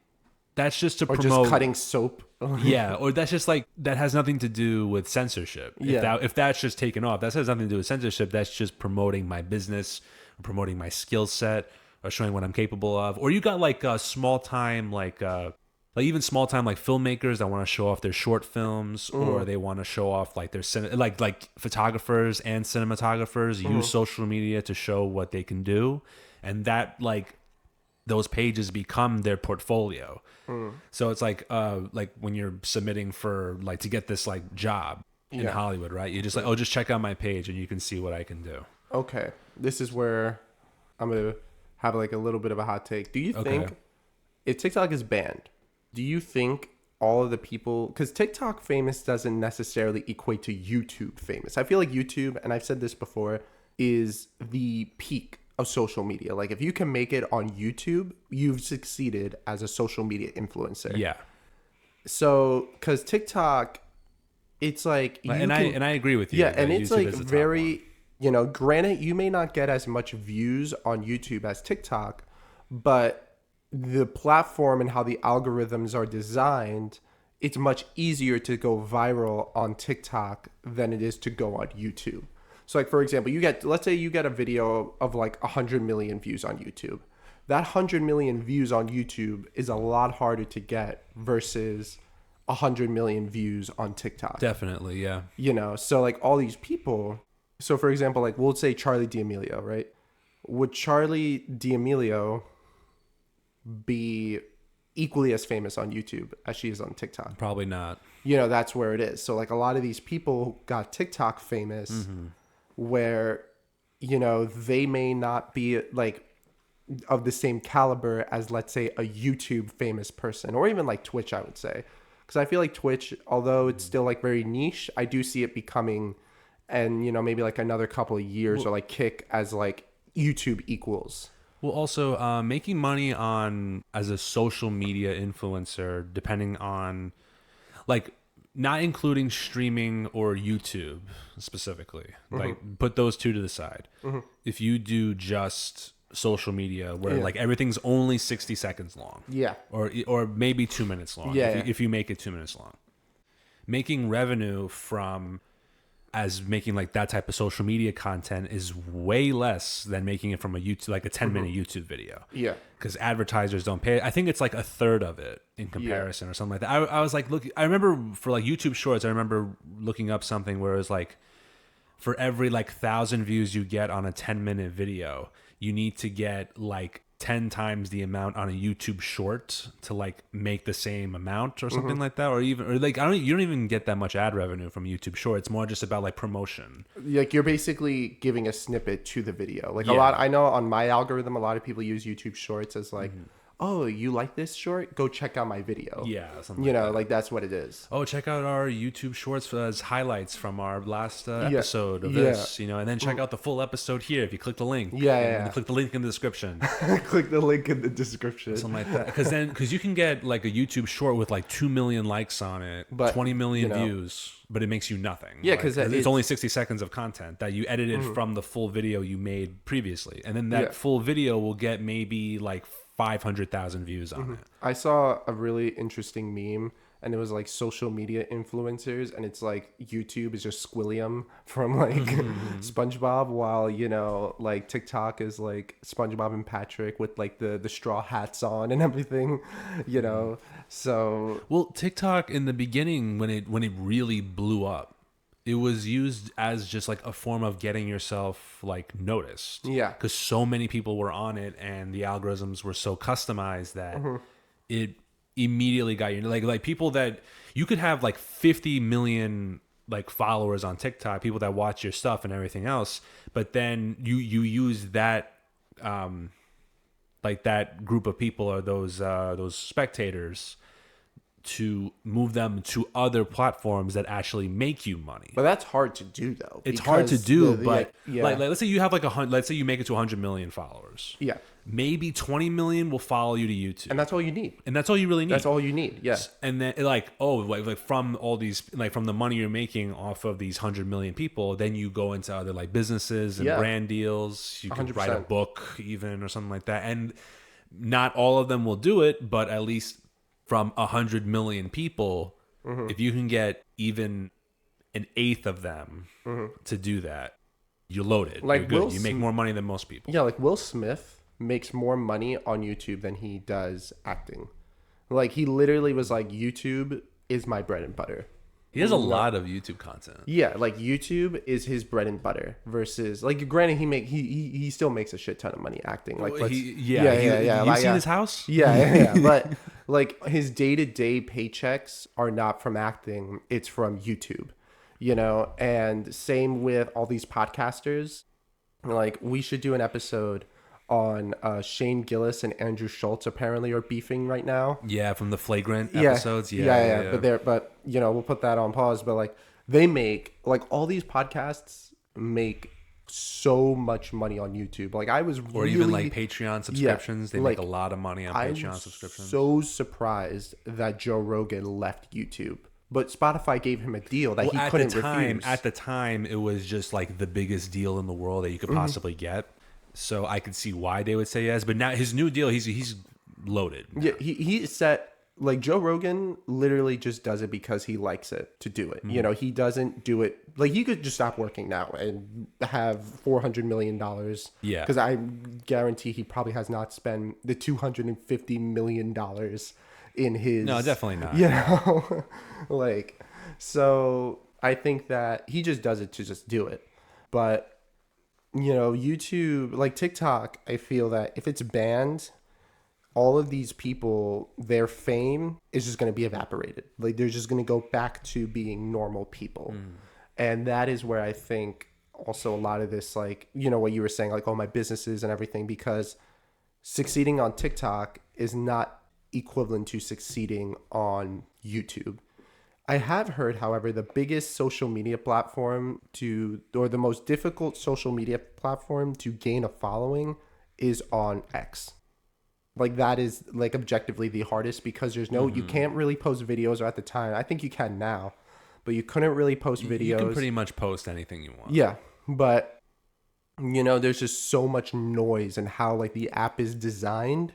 that's just to Or promote just cutting soap. yeah, or that's just like that has nothing to do with censorship. Yeah. If that's just taken off, that has nothing to do with censorship. That's just promoting my business, or promoting my skill set, or showing what I'm capable of. Or you got like small time like even small time like filmmakers that want to show off their short films, or they want to show off like their like photographers and cinematographers use social media to show what they can do, and that like those pages become their portfolio. So it's like when you're submitting for like to get this like job in Yeah. Hollywood, right? You just like, oh, just check out my page and you can see what I can do. Okay. This is where I'm going to have like a little bit of a hot take. Do you think if TikTok is banned, do you think all of the people, because TikTok famous doesn't necessarily equate to YouTube famous. I feel like YouTube, and I've said this before, is the peak of social media. Like if you can make it on YouTube, you've succeeded as a social media influencer. Yeah. So, because TikTok, it's like, you And can, I agree with you. yeah, that and it's YouTube like is the top very, granted, you may not get as much views on YouTube as TikTok, but the platform and how the algorithms are designed, it's much easier to go viral on TikTok than it is to go on YouTube. So like, for example, let's say you get a video of like 100 million views on YouTube. That 100 million views on YouTube is a lot harder to get versus 100 million views on TikTok. Definitely, yeah. So like all these people, so for example, like we'll say Charlie D'Amelio, right? Would Charlie D'Amelio be equally as famous on YouTube as she is on TikTok? Probably not. That's where it is. So like a lot of these people got TikTok famous where, they may not be like of the same caliber as, let's say, a YouTube famous person, or even like Twitch, I would say. Because I feel like Twitch, although it's still like very niche, I do see it becoming, and maybe like another couple of years or like Kick as like YouTube equals. Well, also making money as a social media influencer, depending on like not including streaming or YouTube specifically, like put those two to the side. If you do just social media where like everything's only 60 seconds long, or maybe 2 minutes long, if you make it 2 minutes long, making revenue from as making like that type of social media content is way less than making it from a YouTube, like a 10-minute YouTube video. Yeah. Because advertisers don't pay. I think it's like a third of it in comparison or something like that. I was like, I remember for like YouTube Shorts, I remember looking up something where it was like, for every like 1,000 views you get on a 10-minute video, you need to get like 10 times the amount on a YouTube short to like make the same amount or something like that, or like you don't even get that much ad revenue from YouTube short. It's more just about like promotion. Like you're basically giving a snippet to the video. Like a lot, I know on my algorithm, a lot of people use YouTube Shorts as like, oh, you like this short? Go check out my video. Yeah, something like that. Like that's what it is. Oh, check out our YouTube Shorts as highlights from our last episode of this, and then check out the full episode here if you click the link. And click the link in the description. Click the link in the description. Something like that. Because you can get like a YouTube Short with like 2 million likes on it, But, 20 million views, but it makes you nothing. Yeah, Like, 'cause it's only 60 seconds of content that you edited from the full video you made previously. And then that full video will get maybe like 500,000 views on it. I saw a really interesting meme, and it was like social media influencers, and it's like YouTube is just Squilliam from like SpongeBob, while like TikTok is like SpongeBob and Patrick with like the straw hats on and everything. So Well, TikTok in the beginning, when it really blew up, it was used as just like a form of getting yourself like noticed. Yeah. Because so many people were on it, and the algorithms were so customized that it immediately got you. Like people that you could have like 50 million like followers on TikTok, people that watch your stuff and everything else, but then you use that like that group of people, or those spectators, to move them to other platforms that actually make you money. but that's hard to do though. It's hard to do, but yeah. like let's say you have like let's say you make it to 100 million followers. Yeah. Maybe 20 million will follow you to YouTube. And that's all you need. And that's all you really need. That's all you need. Yeah. And then like from all these, like from the money you're making off of these 100 million people, then you go into other like businesses and Yeah. brand deals. You can 100%. write a book even or something like that. And not all of them will do it, but at least from 100 million people, if you can get even an eighth of them to do that, you're loaded. Like you're good. Will You make more money than most people. Yeah, like Will Smith makes more money on YouTube than he does acting. Like he literally was like, YouTube is my bread and butter. He has a lot of YouTube content. Yeah, like YouTube is his bread and butter versus like granted he still makes a shit ton of money acting. Like You've like, seen his house? Yeah. But like his day-to-day paychecks are not from acting, it's from YouTube. And same with all these podcasters. Like we should do an episode on Shane Gillis and Andrew Schultz apparently are beefing right now. Yeah, from the Flagrant Yeah. episodes. Yeah. But we'll put that on pause. But like they make like all these podcasts make so much money on YouTube. Like I was Or even like Patreon subscriptions. They like, make a lot of money on Patreon subscriptions. So surprised that Joe Rogan left YouTube. But Spotify gave him a deal that he couldn't refuse. At the time, it was just like the biggest deal in the world that you could possibly get. So I could see why they would say yes. But now his new deal, he's loaded. Yeah, he said like Joe Rogan literally just does it because he likes it to do it. He doesn't do it like he could just stop working now and have $400 million. Yeah. Because I guarantee he probably has not spent the $250 million in his. No, definitely not. Like, so I think that he just does it to just do it. But YouTube, like TikTok, I feel that if it's banned, all of these people, their fame is just going to be evaporated. Like they're just going to go back to being normal people. And that is where I think also a lot of this, like, what you were saying, like all my businesses and everything, because succeeding on TikTok is not equivalent to succeeding on YouTube. I have heard, however, the biggest social media platform or the most difficult social media platform to gain a following is on X. Like that is like objectively the hardest because there's you can't really post videos at the time. I think you can now, but you couldn't really post videos. You can pretty much post anything you want. Yeah, but there's just so much noise and how like the app is designed.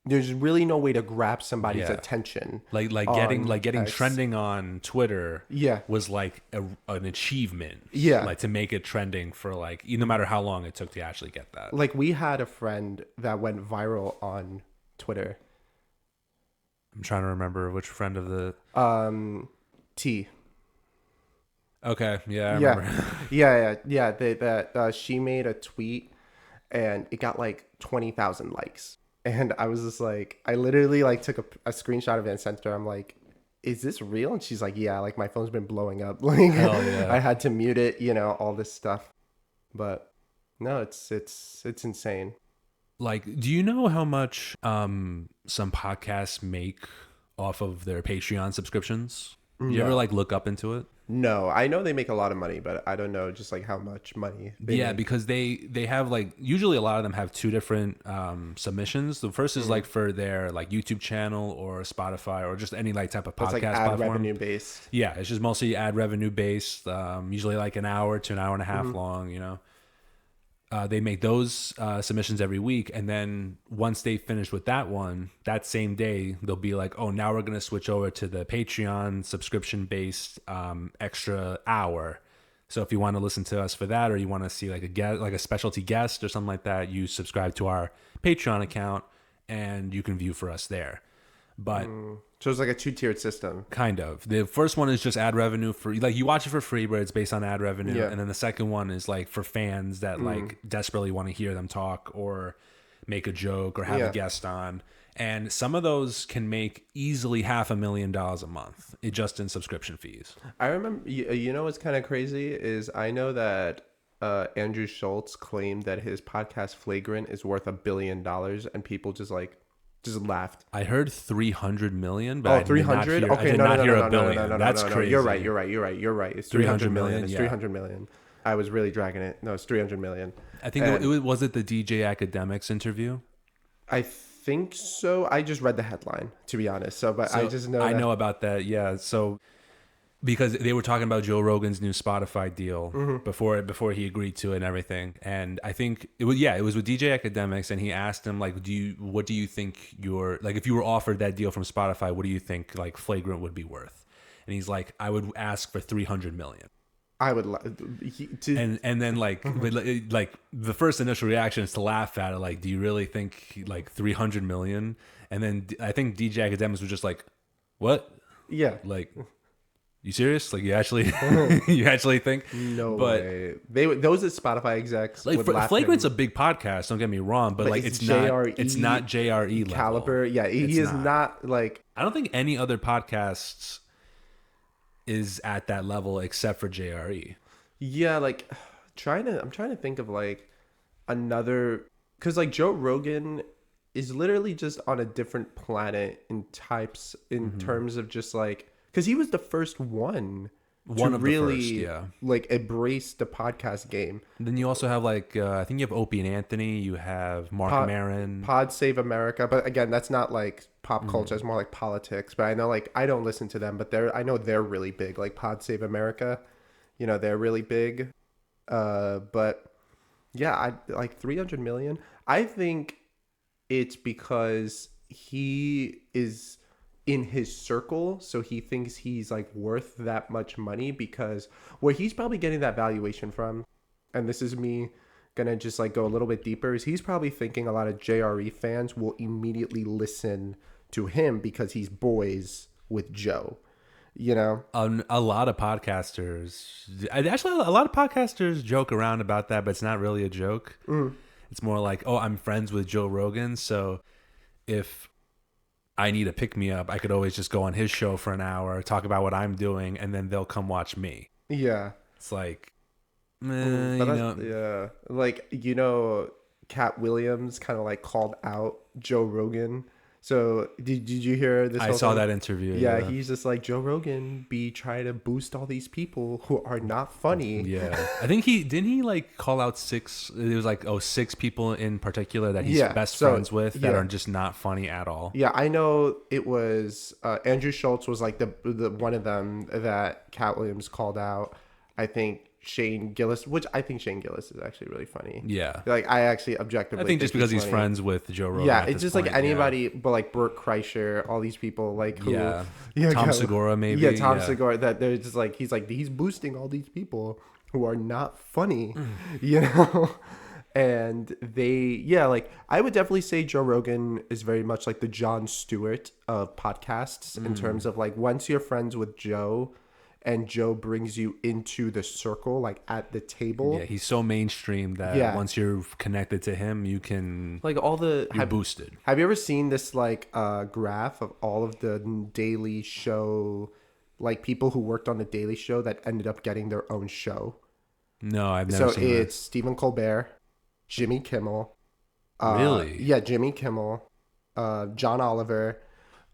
There's really no way to grab somebody's attention. Like getting X. trending on Twitter. Yeah. Was like an achievement. Yeah. Like to make it trending for like no matter how long it took to actually get that. Like we had a friend that went viral on Twitter. I'm trying to remember which friend of the T. Okay, yeah, I remember. Yeah. She made a tweet and it got like 20,000 likes. And I was just like, I literally like took a screenshot of it and sent her. I'm like, is this real? And she's like, yeah, like my phone's been blowing up. Like Hell yeah. I had to mute it, all this stuff. But no, it's insane. Like, do you know how much some podcasts make off of their Patreon subscriptions? You ever like look up into it? No, I know they make a lot of money, but I don't know just like how much money they make. Because they have like usually a lot of them have two different submissions. The first is like for their like YouTube channel or Spotify or just any like type of podcast It's like ad platform. revenue based. Yeah, it's just mostly ad revenue based. Usually like an hour to an hour and a half long. they make those submissions every week, and then once they finish with that one, that same day they'll be like, oh, now we're gonna switch over to the Patreon subscription based extra hour. So if you want to listen to us for that, or you want to see like a guest, like a specialty guest or something like that, you subscribe to our Patreon account and you can view for us there. But So it's like a 2-tiered system. kind of. The first one is just ad revenue for like you watch it for free, but it's based on ad revenue. Yeah. And then the second one is like for fans that like desperately want to hear them talk or make a joke or have Yeah. a guest on. And some of those can make easily $500,000 a month, just in subscription fees. I remember, you know what's kind of crazy is I know that Andrew Schultz claimed that his podcast Flagrant is worth $1 billion, and people just laughed. I heard 300 million, but Oh, I did not 300? hear, Okay, I did no, not no, hear no, a no, billion. no, no, no, That's no, no. crazy. You're right. It's 300 million. It's yeah. 300 million. I was really dragging it. No, it's 300 million. I think And- was it the DJ Academics interview? I think so. I just read the headline, to be honest. So, but I So, just know. I that- know about that. Yeah. So because they were talking about Joe Rogan's new Spotify deal before he agreed to it and everything, and I think it was with DJ Academics, and he asked him like, what do you think if you were offered that deal from Spotify, what do you think like Flagrant would be worth? And he's like, I would ask for 300 million. I would. And then like the first initial reaction is to laugh at it. Like, do you really think like 300 million? And then I think DJ Academics was just like, what? Yeah. Like, you serious? Like, you actually think? No But way. Those are Spotify execs. like, would laugh at Flagrant's him. a big podcast. Don't get me wrong, but like, it's it's not JRE JRE level. caliber. Yeah, he It's is not. not like. I don't think any other podcasts is at that level except for JRE. Yeah, like I'm trying to think of like another, because like Joe Rogan is literally just on a different planet in terms of just like, because he was the first one One to of the really first, yeah. like embrace the podcast game. And then you also have like I think you have Opie and Anthony. You have Mark Maron. Pod Save America, but again, that's not like pop Mm-hmm. culture. It's more like politics. But I know, like, I don't listen to them, but I know they're really big. Like Pod Save America, you know, they're really big. But yeah, I like 300 million. I think it's because he is in his circle, so he thinks he's like worth that much money, because where he's probably getting that valuation from, and this is me gonna just like go a little bit deeper, is he's probably thinking a lot of JRE fans will immediately listen to him because he's boys with Joe, you know? A lot of podcasters, actually, a lot of podcasters joke around about that, but it's not really a joke. It's more like, oh, I'm friends with Joe Rogan, so if I need a pick me up, I could always just go on his show for an hour, talk about what I'm doing, and then they'll come watch me. Yeah. It's like, But yeah, like, you know, Cat Williams kind of like called out Joe Rogan. So did you hear this? I whole saw thing? that interview. Yeah, he's just like, Joe Rogan be trying to boost all these people who are not funny. Yeah, I think he like call out 6. It was like 6 people in particular that he's Yeah, best so, friends with that yeah. are just not funny at all. Yeah, I know it was Andrew Schultz was like the one of them that Cat Williams called out. I think Shane Gillis, which I think Shane Gillis is actually really funny. Yeah, Like, I actually objectively I think just because he's funny. friends with Joe Rogan. Yeah, at it's this just point, like anybody, but like Burt Kreischer, all these people, like who, Yeah, yeah, Tom Cat- Segura maybe. Yeah, Tom yeah. Segura. That they're just like he's boosting all these people who are not funny, Mm. you know. And like I would definitely say Joe Rogan is very much like the Jon Stewart of podcasts Mm. in terms of like, once you're friends with Joe, and Joe brings you into the circle, like at the table, Yeah, he's so mainstream that Yeah. once you're connected to him, you can like all the you're boosted. Have you ever seen this like graph of all of the Daily Show, like people who worked on the Daily Show that ended up getting their own show? No, I've never So seen it's Stephen Colbert, Jimmy Kimmel. Really? Yeah, Jimmy Kimmel, John Oliver.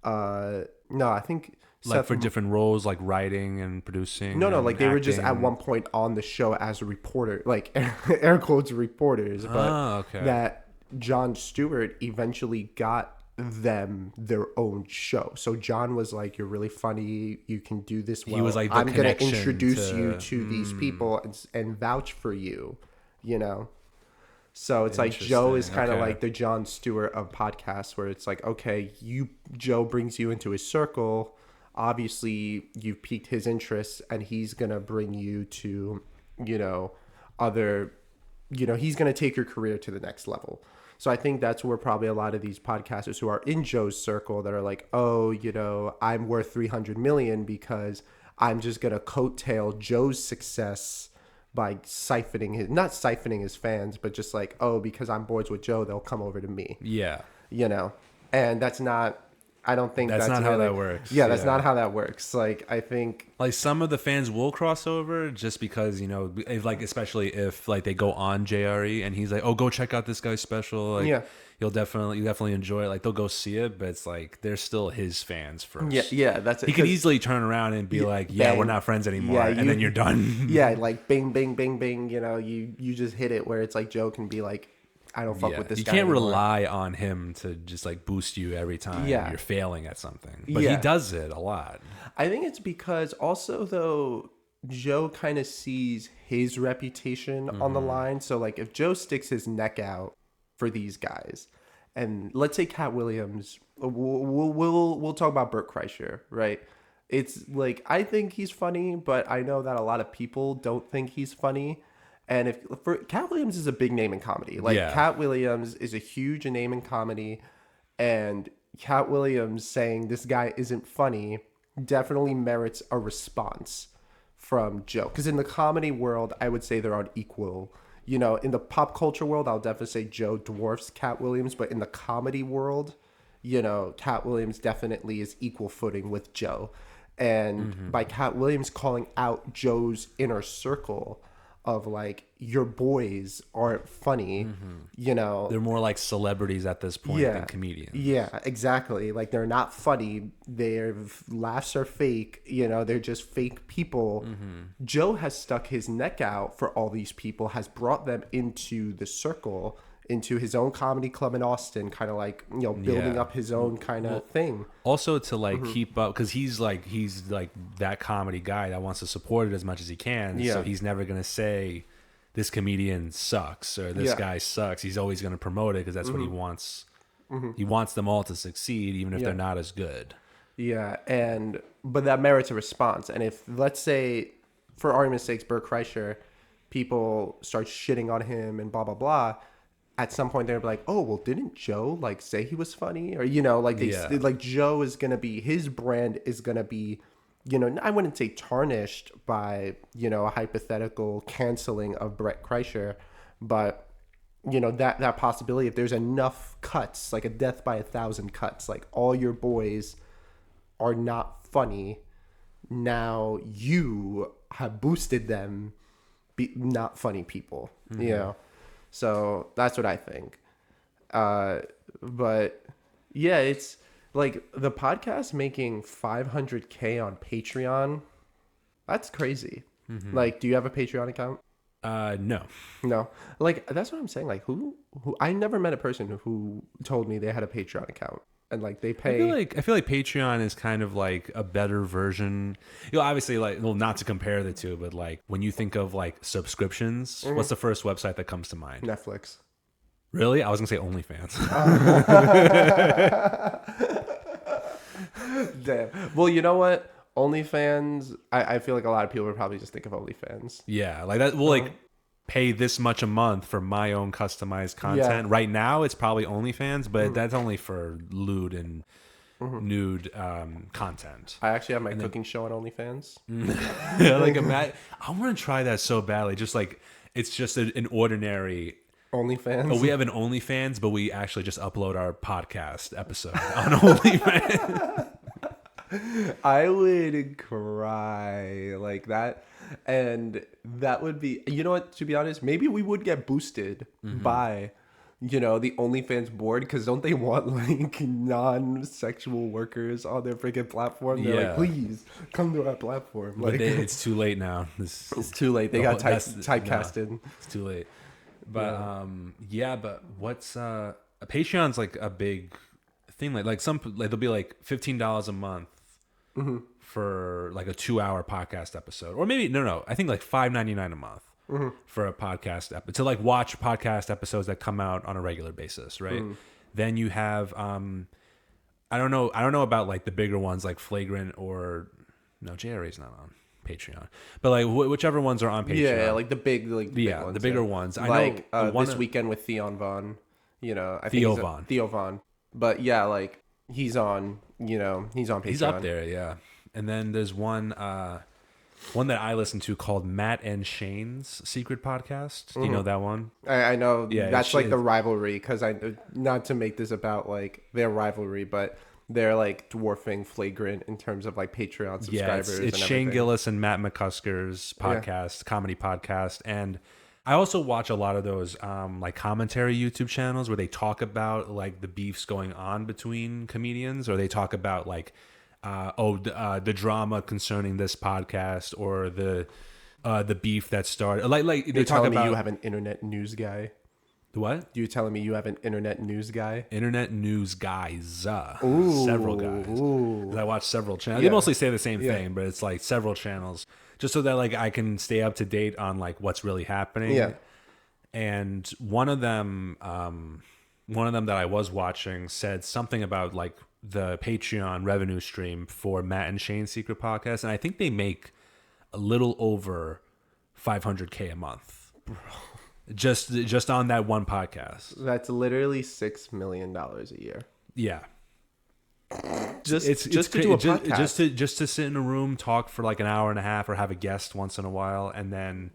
No, I think that. Like Seth- for different roles, like writing and producing. No, and like they were just at acting. one point on the show as a reporter, like air quotes reporters, but Oh, okay. that Jon Stewart eventually got them their own show. So John was like, "You're really funny. You can do this well. was like the I'm gonna connection introduce you to- to these people and vouch for you." You know. So it's like Joe is Interesting. kind of Okay. like the Jon Stewart of podcasts, where it's like, okay, Joe brings you into his circle. Obviously, you've piqued his interest, and he's gonna bring you to, you know, other, he's gonna take your career to the next level. So I think that's where probably a lot of these podcasters who are in Joe's circle that are like, oh, I'm worth 300 million because I'm just gonna coattail Joe's success by not siphoning his fans, but just like, oh, because I'm boys with Joe, they'll come over to me, Yeah. and that's not. I don't think That's not how that works. Yeah, that's Yeah. not how that works. Like, I think, Like some of the fans will cross over just because especially if like they go on JRE and he's like, oh, go check out this guy's special. Like, Yeah. you definitely enjoy it. Like they'll go see it, but it's like they're still his fans first. yeah, that's it. He could 'Cause- easily turn around and be like, yeah, bang. we're not friends anymore, Yeah, and then you're done. yeah, like bing, bing, bing, bing. You just hit it where it's like Joe can be like, I don't fuck Yeah. with this You guy. can't anymore. rely on him to just like boost you every time Yeah. you're failing at something. But Yeah. he does it a lot. I think it's because also though Joe kind of sees his reputation on the line. So like if Joe sticks his neck out for these guys, and let's say Cat Williams, we'll talk about Bert Kreischer, right? It's like I think he's funny, but I know that a lot of people don't think he's funny. And if for Cat Williams is a big name in comedy, like Yeah. Cat Williams is a huge name in comedy, and Cat Williams saying this guy isn't funny definitely merits a response from Joe. Because in the comedy world, I would say they're on equal. In the pop culture world, I'll definitely say Joe dwarfs Cat Williams, but in the comedy world, Cat Williams definitely is equal footing with Joe. And by Cat Williams calling out Joe's inner circle of like, your boys aren't funny, They're more like celebrities at this point than comedians. yeah, exactly. Like they're not funny. Their laughs are fake. They're just fake people. Joe has stuck his neck out for all these people, has brought them into the circle, into his own comedy club in Austin, kind of like, building Yeah. up his own kind of thing. Also to like keep up, because he's like that comedy guy that wants to support it as much as he can. Yeah. So he's never gonna say this comedian sucks or this Yeah. guy sucks. He's always gonna promote it because that's what he wants. He wants them all to succeed, even if Yeah. they're not as good. Yeah, but that merits a response. And if, let's say, for argument's sake, Bert Kreischer, people start shitting on him and blah blah blah, at some point they're like, oh well, didn't Joe like say he was funny, or like Yeah. like Joe is gonna be, his brand is gonna be, I wouldn't say tarnished by a hypothetical canceling of Brett Kreischer, but that possibility, if there's enough cuts, like a death by 1,000 cuts, like all your boys are not funny, now you have boosted them be not funny people, so that's what I think. But yeah, it's like the podcast making 500K on Patreon. That's crazy. Like, do you have a Patreon account? No. No. Like, that's what I'm saying. Like, who I never met a person who told me they had a Patreon account and like they I pay. feel like Patreon is kind of like a better version. Obviously, like, well, not to compare the two, but like when you think of like subscriptions, what's the first website that comes to mind? Netflix. Really? I was gonna say OnlyFans. Damn. Well, you know what? OnlyFans, I feel like a lot of people would probably just think of OnlyFans. Yeah, like that. We'll like pay this much a month for my own customized content. Yeah. Right now, it's probably OnlyFans, but that's only for lewd and nude content. I actually have my cooking show on OnlyFans. Like, I want to try that so badly. Just like it's just an ordinary. OnlyFans. Oh, we have an OnlyFans, but we actually just upload our podcast episode on OnlyFans. I would cry like that. And that would be, you know what, to be honest, maybe we would get boosted by, the OnlyFans board, because don't they want like non-sexual workers on their freaking platform? They're Yeah. like, please come to our platform. But Like, it's too late now. it's too late. They got typecasted. It's too late. But but what's Patreon's like a big thing. Like some like they'll be like $15 a month for like a 2-hour podcast episode, or maybe no, I think like $5.99 a month for a podcast to like watch podcast episodes that come out on a regular basis, right? Then you have I don't know about like the bigger ones like Flagrant or no, JRA's not on Patreon, but like whichever ones are on Patreon. Yeah, like the big Yeah, big ones, the bigger ones. I like know This Weekend with Theon Vaughn. I Theo think Von. Theo Vaughn. But yeah, like he's on. He's on Patreon. He's up there, yeah. And then there's one that I listen to called Matt and Shane's Secret Podcast. Do you know that one? I know. Yeah, That's like the rivalry, because not to make this about like their rivalry, but they're like dwarfing Flagrant in terms of like Patreon subscribers. It's and Shane everything. Gillis and Matt McCusker's podcast, comedy podcast, and I also watch a lot of those like commentary YouTube channels where they talk about like the beefs going on between comedians, or they talk about like the drama concerning this podcast, or the beef that started. Like they talk about. You have an internet news guy. What? You're telling me you have an internet news guy? Internet news guys. Ooh, several guys. Ooh. I watch several channels. Yeah. They mostly say the same Yeah. thing, but it's like several channels, just so that like I can stay up to date on like what's really happening. Yeah. And one of them that I was watching said something about like the Patreon revenue stream for Matt and Shane's Secret Podcast, and I think they make a little over $500K a month. Bro. Just on that one podcast. That's literally $6 million a year. Yeah. Just to do a podcast. Just to sit in a room, talk for like an hour and a half, or have a guest once in a while, and then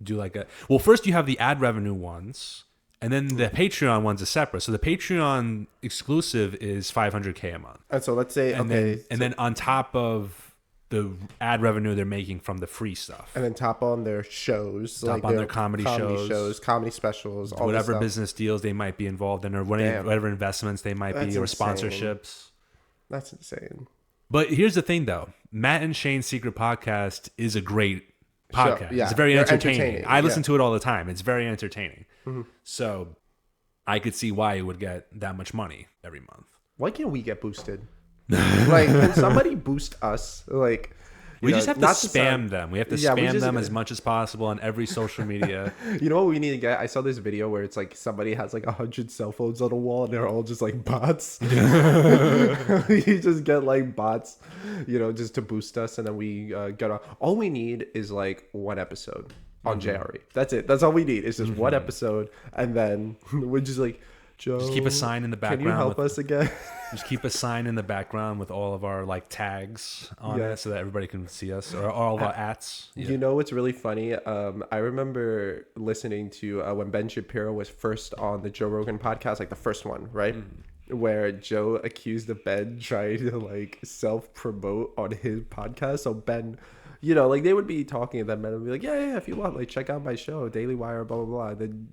do like first you have the ad revenue ones, and then the Patreon ones are separate. So the Patreon exclusive is $500K a month. And so let's say, and then on top of the ad revenue they're making from the free stuff, and then top on their shows, their comedy shows, comedy specials, all whatever business deals they might be involved in, or whatever investments they might be, or insane. sponsorships. That's insane. But here's the thing, though. Matt and Shane's Secret Podcast is a great podcast. Yeah, it's very they're entertaining. I listen yeah. to it all the time. It's very entertaining. Mm-hmm. So I could see why it would get that much money every month. Why can't we get boosted? Like, can somebody boost us? Like, we just have to spam them. We have to spam them as much as possible on every social media. You know what we need to get? I saw this video where it's like somebody has like 100 cell phones on a wall, and they're all just like bots. You just get like bots, just to boost us, and then we get on. All we need is like one episode on JRE. That's it. That's all we need. It's just one episode, and then we're just like, Joe, just keep a sign in the background. Can you help us again? Just keep a sign in the background with all of our like tags on it, so that everybody can see us, or all of our ats. Yeah. You know what's really funny? I remember listening to when Ben Shapiro was first on the Joe Rogan podcast, like the first one, right? Where Joe accused of Ben trying to like self-promote on his podcast. So Ben, like they would be talking to them and be like, yeah, if you want, like check out my show, Daily Wire, blah, blah, blah. And then,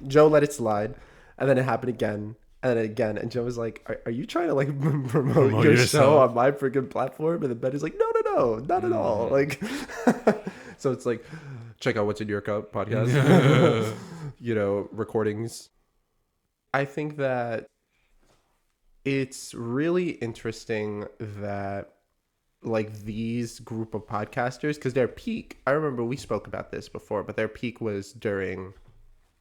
Joe let it slide. And then it happened again. And then again. And Joe was like, are you trying to like promote your show on my freaking platform? And then Ben is like, no, not at all. Like, so it's like, check out What's in Your Cup podcast, recordings. I think that it's really interesting that like these group of podcasters, because their peak, I remember we spoke about this before, but their peak was during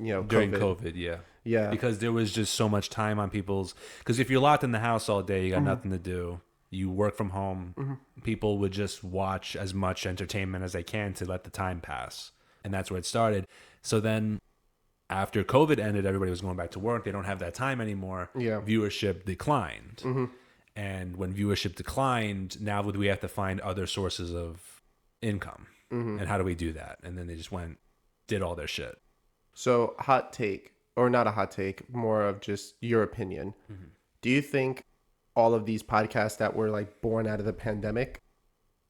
COVID, yeah. Yeah. Because there was just so much time on people's... Because if you're locked in the house all day, you got nothing to do. You work from home. People would just watch as much entertainment as they can to let the time pass. And that's where it started. So then after COVID ended, everybody was going back to work. They don't have that time anymore. Yeah. Viewership declined. And when viewership declined, now we have to find other sources of income. And how do we do that? And then they just did all their shit. So hot take, or not a hot take, more of just your opinion. Do you think all of these podcasts that were like born out of the pandemic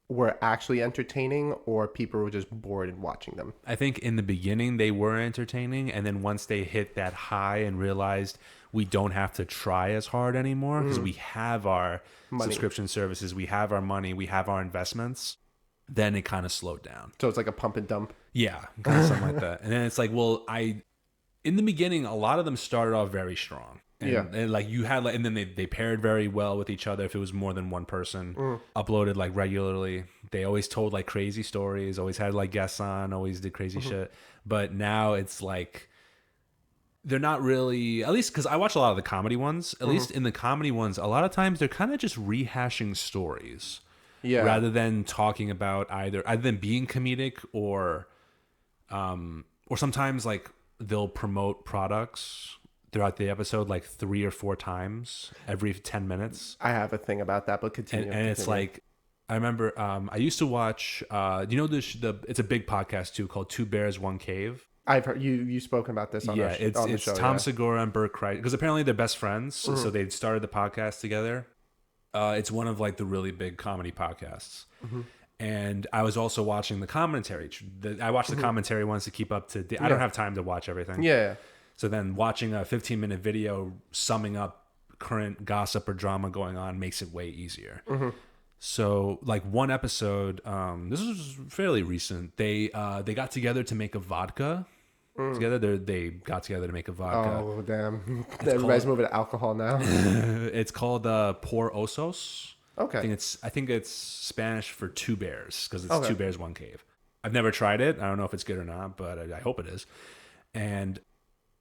were actually entertaining, or people were just bored in watching them? I think in the beginning they were entertaining, and then once they hit that high and realized we don't have to try as hard anymore because we have our subscription services, we have our money, we have our investments, then it kind of slowed down. So it's like a pump and dump. Yeah, kind of something like that. And then it's like, in the beginning, a lot of them started off very strong. And like you had like, and then they paired very well with each other if it was more than one person. Uploaded like regularly. They always told like crazy stories, always had like guests on, always did crazy shit. But now it's like they're not really, at least because I watch a lot of the comedy ones. At least in the comedy ones, a lot of times they're kind of just rehashing stories, rather than talking about either than being comedic or sometimes like they'll promote products throughout the episode like 3 or 4 times every 10 minutes. I have a thing about that, but continue. And it's like, I remember I used to watch, it's a big podcast too called Two Bears, One Cave. I've heard you've spoken about this on the show. It's Tom Segura and Bert Kreischer, because apparently they're best friends, so they started the podcast together. It's one of like the really big comedy podcasts. And I was also watching the commentary. I watched the commentary ones to keep up to date. I don't have time to watch everything. Yeah. So then watching a 15-minute video summing up current gossip or drama going on makes it way easier. So like one episode, this was fairly recent. They got together to make a vodka. Together, they got together to make a vodka. Oh damn! Everybody's moving to alcohol now. It's called Por Osos. Okay. I think it's Spanish for two bears, because it's Two Bears, One Cave. I've never tried it. I don't know if it's good or not, but I hope it is. And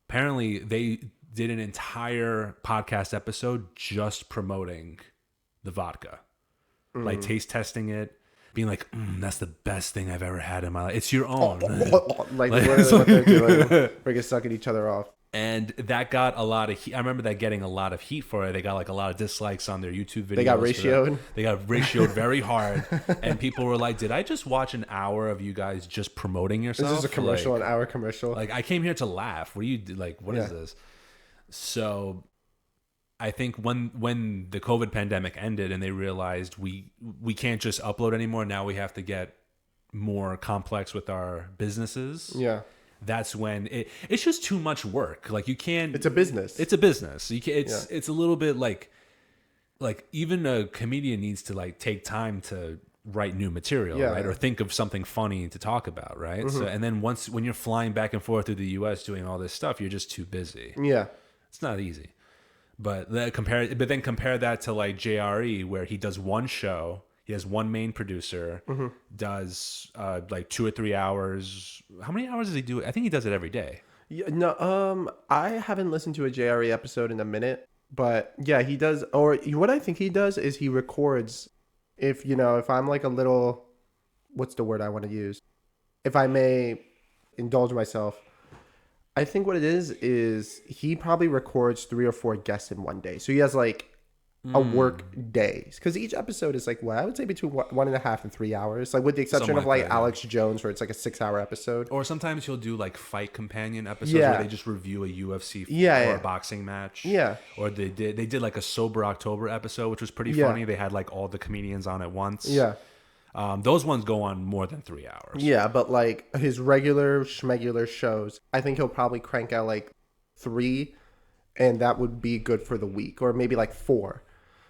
apparently they did an entire podcast episode just promoting the vodka, like taste testing it, being like, that's the best thing I've ever had in my life. It's your own. Like literally what they're doing. We're sucking each other off. And that got a lot of heat. I remember that getting a lot of heat for it. They got like a lot of dislikes on their YouTube videos. They got ratioed. They got ratioed very hard. And people were like, did I just watch an hour of you guys just promoting yourself? This is a commercial, like, an hour commercial. Like, I came here to laugh. What do you like? What is this? So I think when the COVID pandemic ended and they realized we can't just upload anymore. Now we have to get more complex with our businesses. Yeah. That's when it's just too much work. Like you can't. It's a business. It's a business. You can, it's a little bit like even a comedian needs to like take time to write new material, right? Or think of something funny to talk about, right? So and then when you're flying back and forth through the U.S. doing all this stuff, you're just too busy. Yeah, it's not easy. But then compare that to like JRE, where he does one show. He has one main producer, does like 2 or 3 hours. How many hours does he do? I think he does it every day. Yeah, no, I haven't listened to a JRE episode in a minute, but yeah, he does. Or what I think he does is he records. If I'm like a little, what's the word I want to use? If I may indulge myself, I think what it is he probably records 3 or 4 guests in one day. So he has like a work day, because each episode is like, I would say between 1.5 and 3 hours, like with the exception of like Alex Jones, where it's like a 6-hour episode. Or sometimes he'll do like fight companion episodes where they just review a UFC or a boxing match. Yeah. Or they did like a Sober October episode, which was pretty funny. They had like all the comedians on at once. Yeah. Those ones go on more than 3 hours. Yeah, but like his regular schmegular shows, I think he'll probably crank out like 3, and that would be good for the week, or maybe like 4.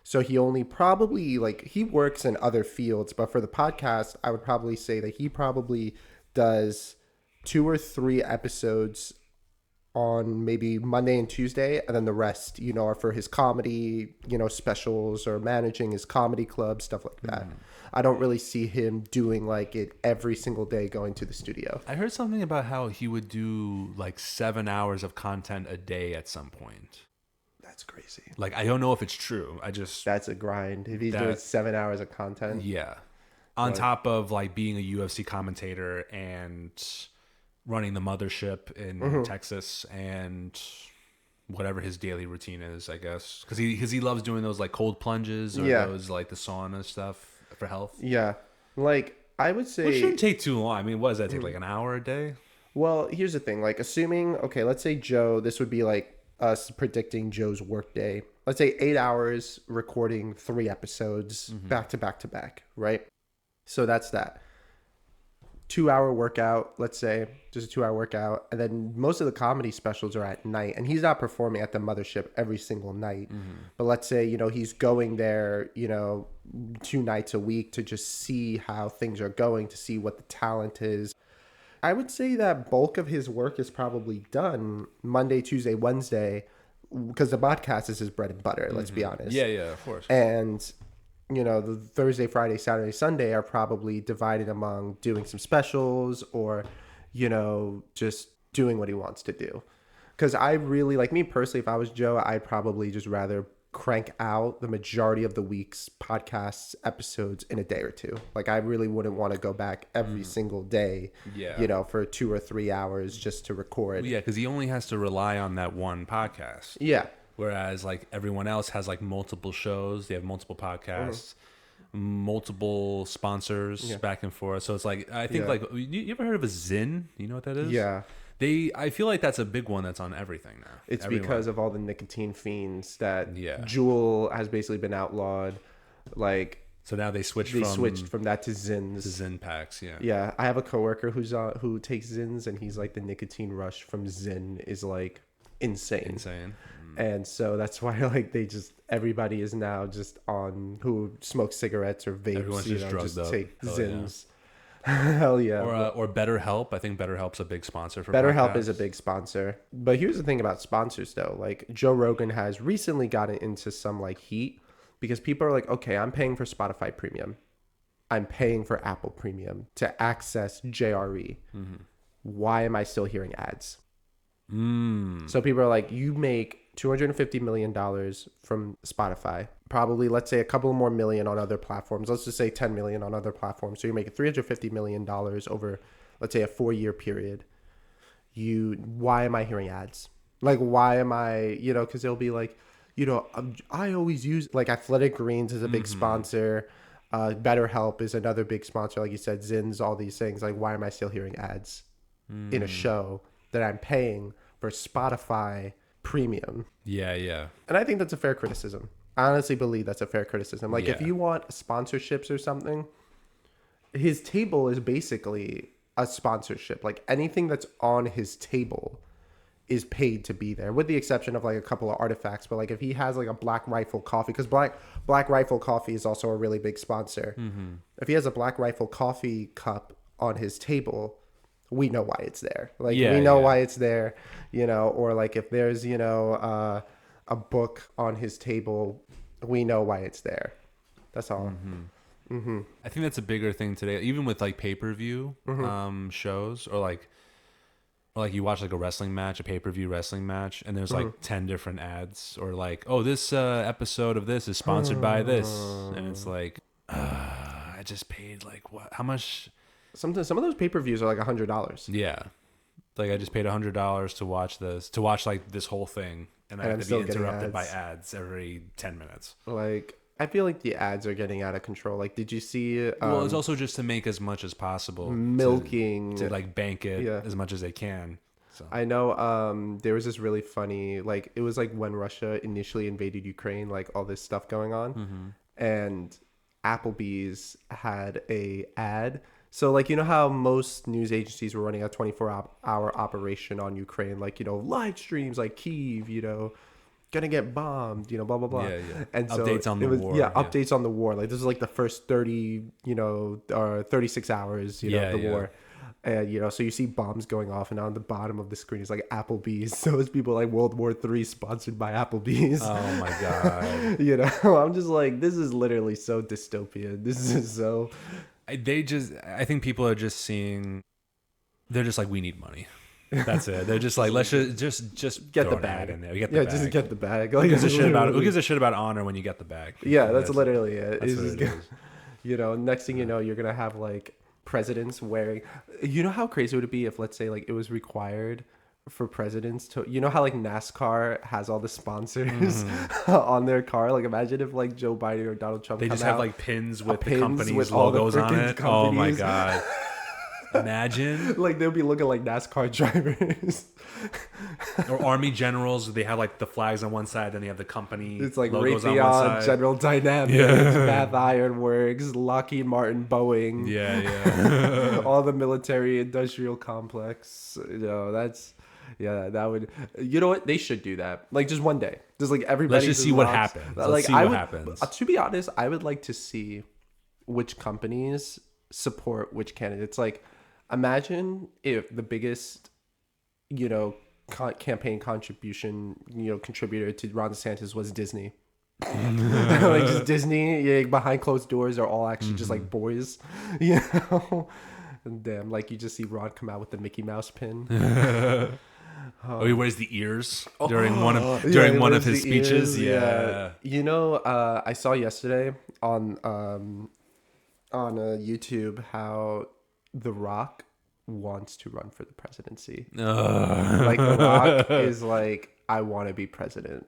So he only probably he works in other fields, but for the podcast, I would probably say that he probably does 2 or 3 episodes on maybe Monday and Tuesday, and then the rest, are for his comedy, specials, or managing his comedy club, stuff like that. I don't really see him doing like it every single day going to the studio. I heard something about how he would do like 7 hours of content a day at some point. That's crazy. Like, I don't know if it's true. That's a grind. If he's doing 7 hours of content. Yeah. On top of like being a UFC commentator and running the mothership in Texas and whatever his daily routine is, I guess. Because he loves doing those like cold plunges or those like the sauna stuff for health. Yeah. Like, I would say... It shouldn't take too long. I mean, what does that take? Like an hour a day? Well, here's the thing. Like, assuming... Okay, let's say Joe... This would be like us predicting Joe's work day. Let's say 8 hours recording 3 episodes back to back to back, right? So that's that. 2-hour workout, let's say, just a 2-hour workout. And then most of the comedy specials are at night, and he's not performing at the mothership every single night. But let's say, he's going there, 2 nights a week to just see how things are going, to see what the talent is. I would say that bulk of his work is probably done Monday, Tuesday, Wednesday. because the podcast is his bread and butter. Let's be honest. Yeah, yeah, of course. And the Thursday, Friday, Saturday, Sunday are probably divided among doing some specials or, just doing what he wants to do. Because I really, like me personally, if I was Joe, I'd probably just rather crank out the majority of the week's podcasts episodes in a day or two. Like I really wouldn't want to go back every single day, for 2 or 3 hours just to record. Yeah, because he only has to rely on that one podcast. Yeah. Whereas like everyone else has like multiple shows, they have multiple podcasts, multiple sponsors back and forth. So it's like I think like you ever heard of a Zyn? You know what that is? Yeah. I feel like that's a big one that's on everything now. It's because of all the nicotine fiends that Yeah. Juul has basically been outlawed. Like So now they switched from that to Zins. to Zyn packs. Yeah. Yeah, I have a coworker who takes Zins, and he's like the nicotine rush from Zyn is like insane. Insane. And so that's why like everybody is now just on who smokes cigarettes or vapes. Everyone's just drugged up. Take Hell Zins. Hell yeah. Or BetterHelp. I think BetterHelp's a big sponsor for BetterHelp podcasts. is a big sponsor. But here's the thing about sponsors though. Like Joe Rogan has recently gotten into some like heat because people are like, okay, I'm paying for Spotify Premium. I'm paying for Apple Premium to access JRE. Why am I still hearing ads? So people are like, you make $250 million from Spotify. Probably, let's say, a couple more million on other platforms. Let's just say 10 million on other platforms. So you're making $350 million over, let's say, a 4-year period. Why am I hearing ads? Like, why am I, because they'll be like, I always use, like, Athletic Greens is a big sponsor. BetterHelp is another big sponsor. Like you said, Zins, all these things. Like, why am I still hearing ads in a show that I'm paying for Spotify Premium? Yeah, yeah. And I think that's a fair criticism. I honestly believe that's a fair criticism. Like, if you want sponsorships or something, his table is basically a sponsorship. Like, anything that's on his table is paid to be there, with the exception of, like, a couple of artifacts. But, like, if he has, like, a Black Rifle coffee, because Black Rifle coffee is also a really big sponsor. If he has a Black Rifle coffee cup on his table, we know why it's there. Like, we know why it's there, or like if there's, a book on his table, we know why it's there. That's all. I think that's a bigger thing today, even with like pay-per-view shows, or like you watch like a wrestling match, a pay-per-view wrestling match, and there's like 10 different ads, or like, oh, this episode of this is sponsored by this, and it's like, I just paid like what? How much? Some of those pay-per-views are like $100. Yeah, like I just paid $100 to watch like this whole thing, and I have to be interrupted by ads every 10 minutes. Like, I feel like the ads are getting out of control. Like, did you see? Well, it's also just to make as much as possible, milking to like bank it as much as they can. So I know there was this really funny, like, it was like when Russia initially invaded Ukraine, like all this stuff going on, and Applebee's had a ad. So, like, how most news agencies were running a 24-hour operation on Ukraine, like, live streams, like Kyiv, gonna get bombed, blah, blah, blah. Yeah, yeah. And so updates on the war. Yeah, updates on the war. Like, this is like the first 30, or 36 hours, of the war. And, so you see bombs going off, and on the bottom of the screen is like Applebee's. So it's people like World War III sponsored by Applebee's. Oh my God. I'm just like, this is literally so dystopian. This is so... I think people are just seeing, they're just like, we need money. That's it. They're just like, let's just get throw the an bag ad in there. Get the bag. Just get the bag. Like, who gives a shit about honor when you get the bag? Yeah, that's literally it. That's what it is. Next thing you know, you're gonna have like presidents wearing. How crazy would it be if, let's say, like, it was required for presidents to, how like NASCAR has all the sponsors on their car. Like, imagine if like Joe Biden or Donald Trump they just have like pins with the company's with all logos the on it. companies. Oh my God. Imagine. Like, they'll be looking like NASCAR drivers. Or Army generals, they have like the flags on one side, then they have the company It's like logos on one Raytheon, side. General Dynamics, Bath Iron Works, Lockheed Martin, Boeing. Yeah. All the military industrial complex. That would. You know what? They should do that. Like, just one day. Just like everybody. Let's just see what happens. Let's see what happens. To be honest, I would like to see which companies support which candidates. Like, imagine if the biggest, campaign contribution, contributor to Ron DeSantis was Disney. Like just Disney, yeah, behind closed doors are all actually just like boys, you know. And damn, like you just see Ron come out with the Mickey Mouse pin. Oh, he wears the ears during one of his speeches. Ears, yeah. I saw yesterday on YouTube how The Rock wants to run for the presidency. Like The Rock is like, I want to be president,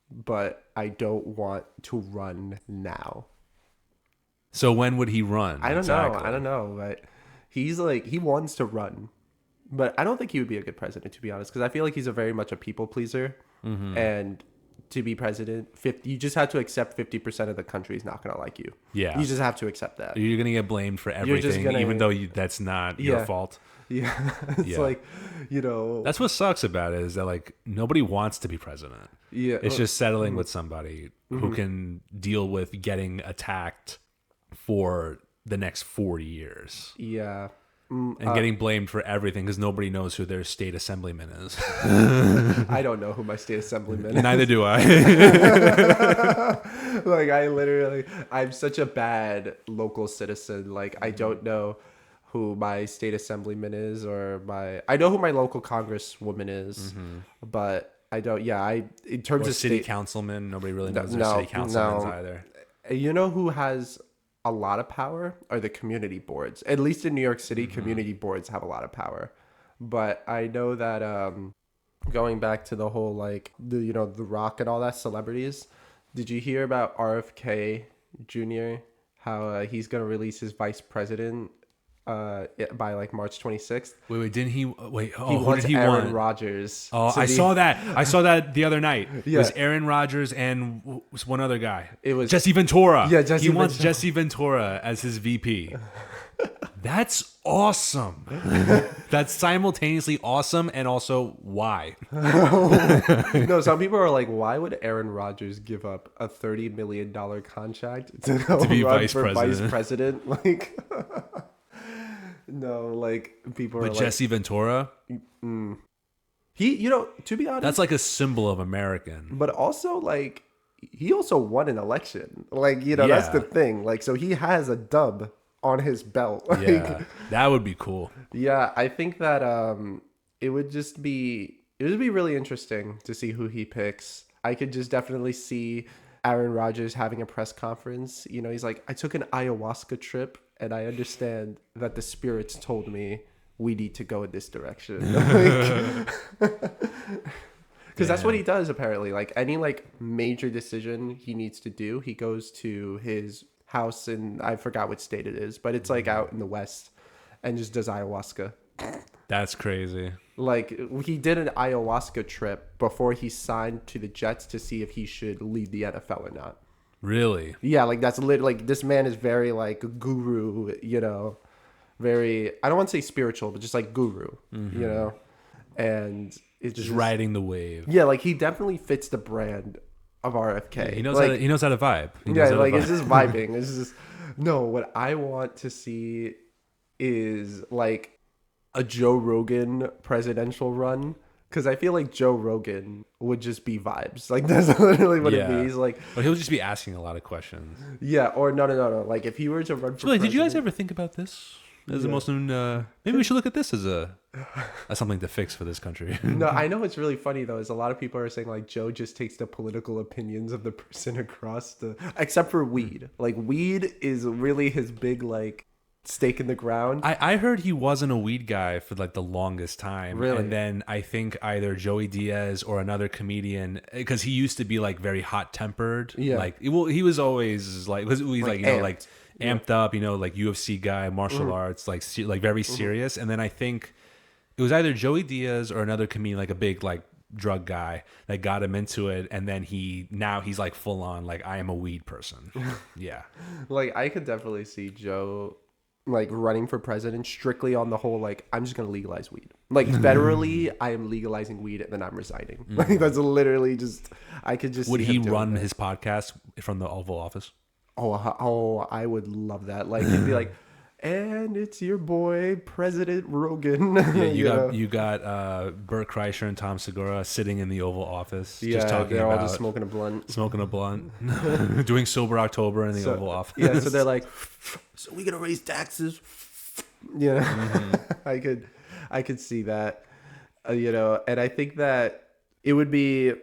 but I don't want to run now. So when would he run? I don't know, but he's like, he wants to run, but I don't think he would be a good president, to be honest, because I feel like he's very much a people pleaser, and to be president, you just have to accept 50% of the country is not going to like you. Yeah, you just have to accept that. You're gonna get blamed for everything, even though that's not your fault. Yeah, it's like, that's what sucks about it, is that like nobody wants to be president. Yeah, it's just settling with somebody who can deal with getting attacked for the next 40 years. Yeah. And getting blamed for everything because nobody knows who their state assemblyman is. I don't know who my state assemblyman is. Neither do I. Like, I'm such a bad local citizen. Like, I don't know who my state assemblyman is, I know who my local congresswoman is, but I don't, in terms of city councilman, nobody really knows their city councilmans either. You know who has a lot of power are the community boards. At least in New York City, community boards have a lot of power. But I know that going back to the whole like the Rock and all that celebrities, did you hear about RFK Jr. how he's gonna release his vice president by like March 26th? Wait, didn't he? Wait, he wants who did he Aaron want? Rodgers. Oh, I saw that. I saw that the other night. Yeah. It was Aaron Rodgers and one other guy. It was Jesse Ventura. Yeah, he wants Jesse Ventura as his VP. That's awesome. That's simultaneously awesome and also why? No, some people are like, why would Aaron Rodgers give up a $30 million contract to be vice president? Like, no, like people are like, Jesse Ventura. He, to be honest, that's like a symbol of American. But also, like, he also won an election. Like, that's the thing. Like, so he has a dub on his belt. Like, yeah, that would be cool. Yeah, I think that it would be really interesting to see who he picks. I could just definitely see Aaron Rodgers having a press conference. He's like, I took an ayahuasca trip and I understand that the spirits told me we need to go in this direction. Because that's what he does, apparently. Like, any like major decision he needs to do, he goes to his house in, I forgot what state it is, but it's like out in the West, and just does ayahuasca. That's crazy. Like, he did an ayahuasca trip before he signed to the Jets to see if he should leave the NFL or not. Really? Yeah, like that's literally, like, this man is very like guru, very, I don't want to say spiritual, but just like guru, and it's just riding the wave. Yeah, like he definitely fits the brand of RFK. Yeah, he knows like, he knows how to vibe. It's just vibing. It's just, no, what I want to see is like a Joe Rogan presidential run. Because I feel like Joe Rogan would just be vibes. Like, that's literally what it means. Like, but he'll just be asking a lot of questions. Yeah, or no. Like, if he were to run for president... Did you guys ever think about this? As the most, maybe we should look at this as something to fix for this country. No, I know what's really funny though is a lot of people are saying like Joe just takes the political opinions of the person across except for weed. Like, weed is really his big like stake in the ground. I heard he wasn't a weed guy for like the longest time. Really? And then I think either Joey Diaz or another comedian, because he used to be like very hot tempered. Yeah. Like, he was always like, he's like amped. Like amped up, like UFC guy, martial arts, like very serious. And then I think it was either Joey Diaz or another comedian, like a big like drug guy, that got him into it. And then he's like full on like, I am a weed person. Yeah. Like, I could definitely see Joe like running for president strictly on the whole like, I'm just gonna legalize weed. Like, federally I am legalizing weed and then I'm resigning. Like, that's literally just, I could just would see he him run his podcast from the Oval Office? Oh, I would love that. Like, he'd be like, And it's your boy, President Rogan. Yeah, you got Bert Kreischer and Tom Segura sitting in the Oval Office, just talking they're about all just smoking a blunt. doing Sober October in the Oval Office. Yeah, so they're like, so we gonna raise taxes? Yeah, I could see that, and I think that it would be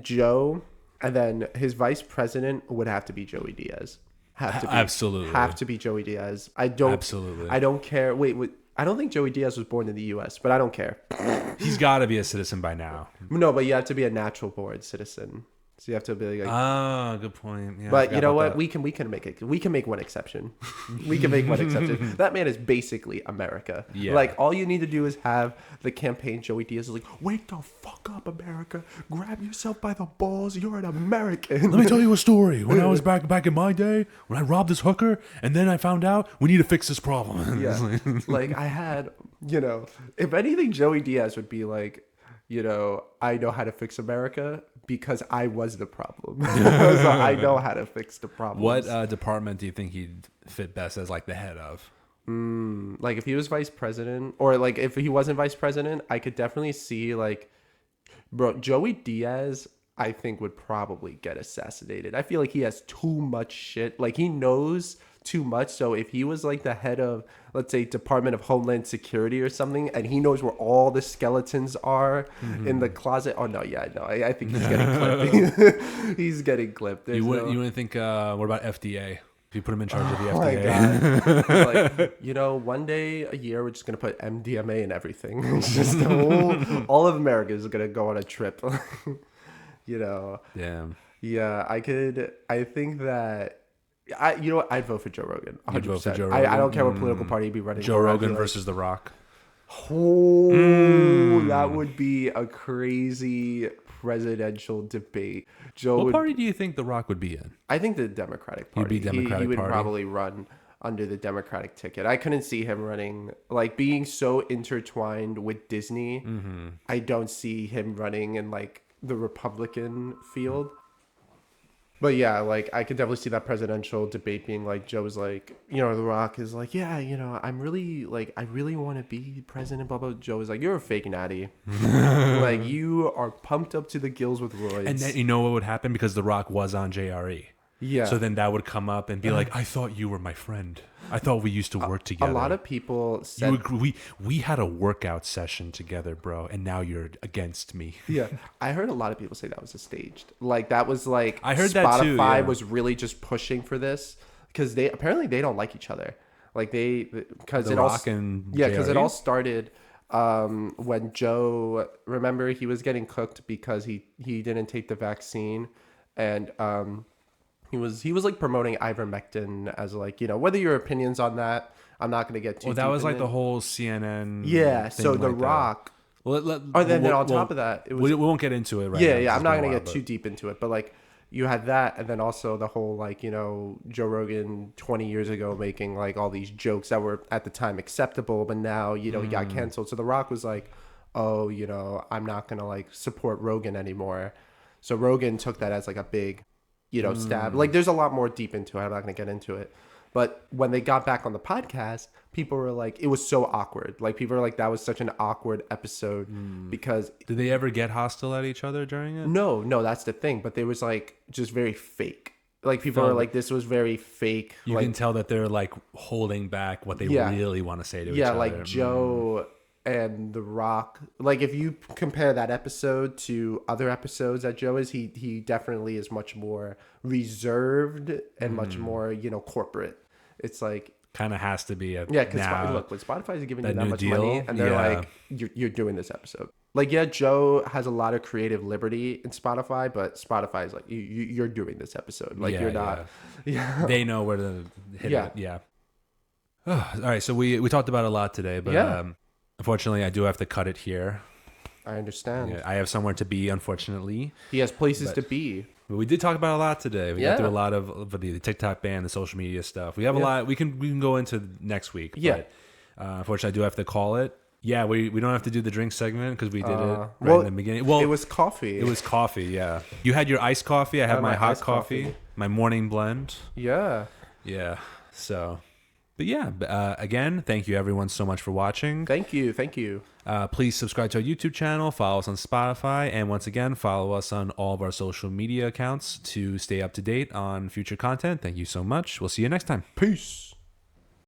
Joe, and then his vice president would have to be Joey Diaz. Absolutely have to be Joey Diaz. I don't care. Wait, I don't think Joey Diaz was born in the U.S., but I don't care. He's got to be a citizen by now. No, but you have to be a natural born citizen. So you have to be like, good point. Yeah, but you know what? We can make it. We can make one exception. We can make one exception. That man is basically America. Yeah. Like all you need to do is have the campaign. Joey Diaz is like, wake the fuck up, America! Grab yourself by the balls. You're an American. Let me tell you a story. When I was back in my day, when I robbed this hooker, and then I found out we need to fix this problem. Yeah. Like I had, if anything, Joey Diaz would be like, I know how to fix America because I was the problem. So I know how to fix the problem. What department do you think he'd fit best as like the head of? Like if he was vice president, or like if he wasn't vice president, I could definitely see like, bro, Joey Diaz, I think would probably get assassinated. I feel like he has too much shit. Like he knows too much. So if he was like the head of, let's say, Department of Homeland Security or something, and he knows where all the skeletons are in the closet. Oh no, I think he's getting clipped. He's getting clipped. You wouldn't think? What about FDA? If you put him in charge of the FDA. My God. Like, one day a year we're just gonna put MDMA in everything. It's just all of America is gonna go on a trip. Damn. Yeah, I think that. I'd vote for Joe Rogan. 100%. You'd vote for Joe Rogan? I don't care what political party he'd be running. Joe Rogan versus The Rock. That would be a crazy presidential debate. What party do you think The Rock would be in? I think the Democratic Party. He'd be Democratic he would Party. probably run under the Democratic ticket. I couldn't see him running, like being so intertwined with Disney. I don't see him running in like the Republican field. But yeah, like I could definitely see that presidential debate being like Joe's like, The Rock is like, yeah, I'm really like, I really want to be president, blah, blah. Joe is like, you're a fake natty. Like you are pumped up to the gills with roids. And then you know what would happen? Because The Rock was on JRE. Yeah. So then that would come up and be like, I thought you were my friend. I thought we used to work together. A lot of people said... We had a workout session together, bro, and now you're against me. Yeah. I heard a lot of people say that was a staged. Like, that was like... I heard Spotify that too, yeah. was really just pushing for this because they don't like each other. Like, because The Rock and yeah, because it JRE? all started when Joe... Remember, he was getting cooked because he didn't take the vaccine, and... He was like promoting ivermectin as like, whether your opinions on that, I'm not going to get too deep that was like it. the whole CNN. Yeah. thing So The like that. Rock. Then on top of that, it was. We won't get into it right Yeah, now. yeah. I'm It's not been a going to while, get too deep into it, but like you had that, and then also the whole like Joe Rogan 20 years ago making like all these jokes that were at the time acceptable, but now he got canceled. So The Rock was like, oh, I'm not going to like support Rogan anymore. So Rogan took that as like a big. Stab. Like, there's a lot more deep into it. I'm not going to get into it. But when they got back on the podcast, people were like, it was so awkward. Like, people were like, that was such an awkward episode because... Did they ever get hostile at each other during it? No, that's the thing. But they was like, just very fake. Like, people were like, this was very fake. You like, can tell that they're like holding back what they really want to say to each other. Yeah, like Joe... and The Rock, like if you compare that episode to other episodes that Joe is, he definitely is much more reserved and much more corporate. It's like kind of has to be because look, when Spotify is giving you that much deal, money and they're like you're doing this episode, like Joe has a lot of creative liberty in Spotify, but Spotify is like you're doing this episode, like you're not. Yeah, they know where to hit it. Yeah. All right, so we talked about a lot today, but unfortunately, I do have to cut it here. I understand. Yeah, I have somewhere to be, unfortunately. He has places to be. But we did talk about a lot today. We got through a lot of the TikTok ban, the social media stuff. We have a lot. We can go into next week. Yeah. But, unfortunately, I do have to call it. Yeah, we don't have to do the drink segment because we did it in the beginning. Well, it was coffee. It was coffee, yeah. You had your iced coffee. I had my hot coffee. My morning blend. Yeah. Yeah. So... But yeah, again, thank you everyone so much for watching. Thank you. Thank you. Please subscribe to our YouTube channel, follow us on Spotify, and once again, follow us on all of our social media accounts to stay up to date on future content. Thank you so much. We'll see you next time. Peace.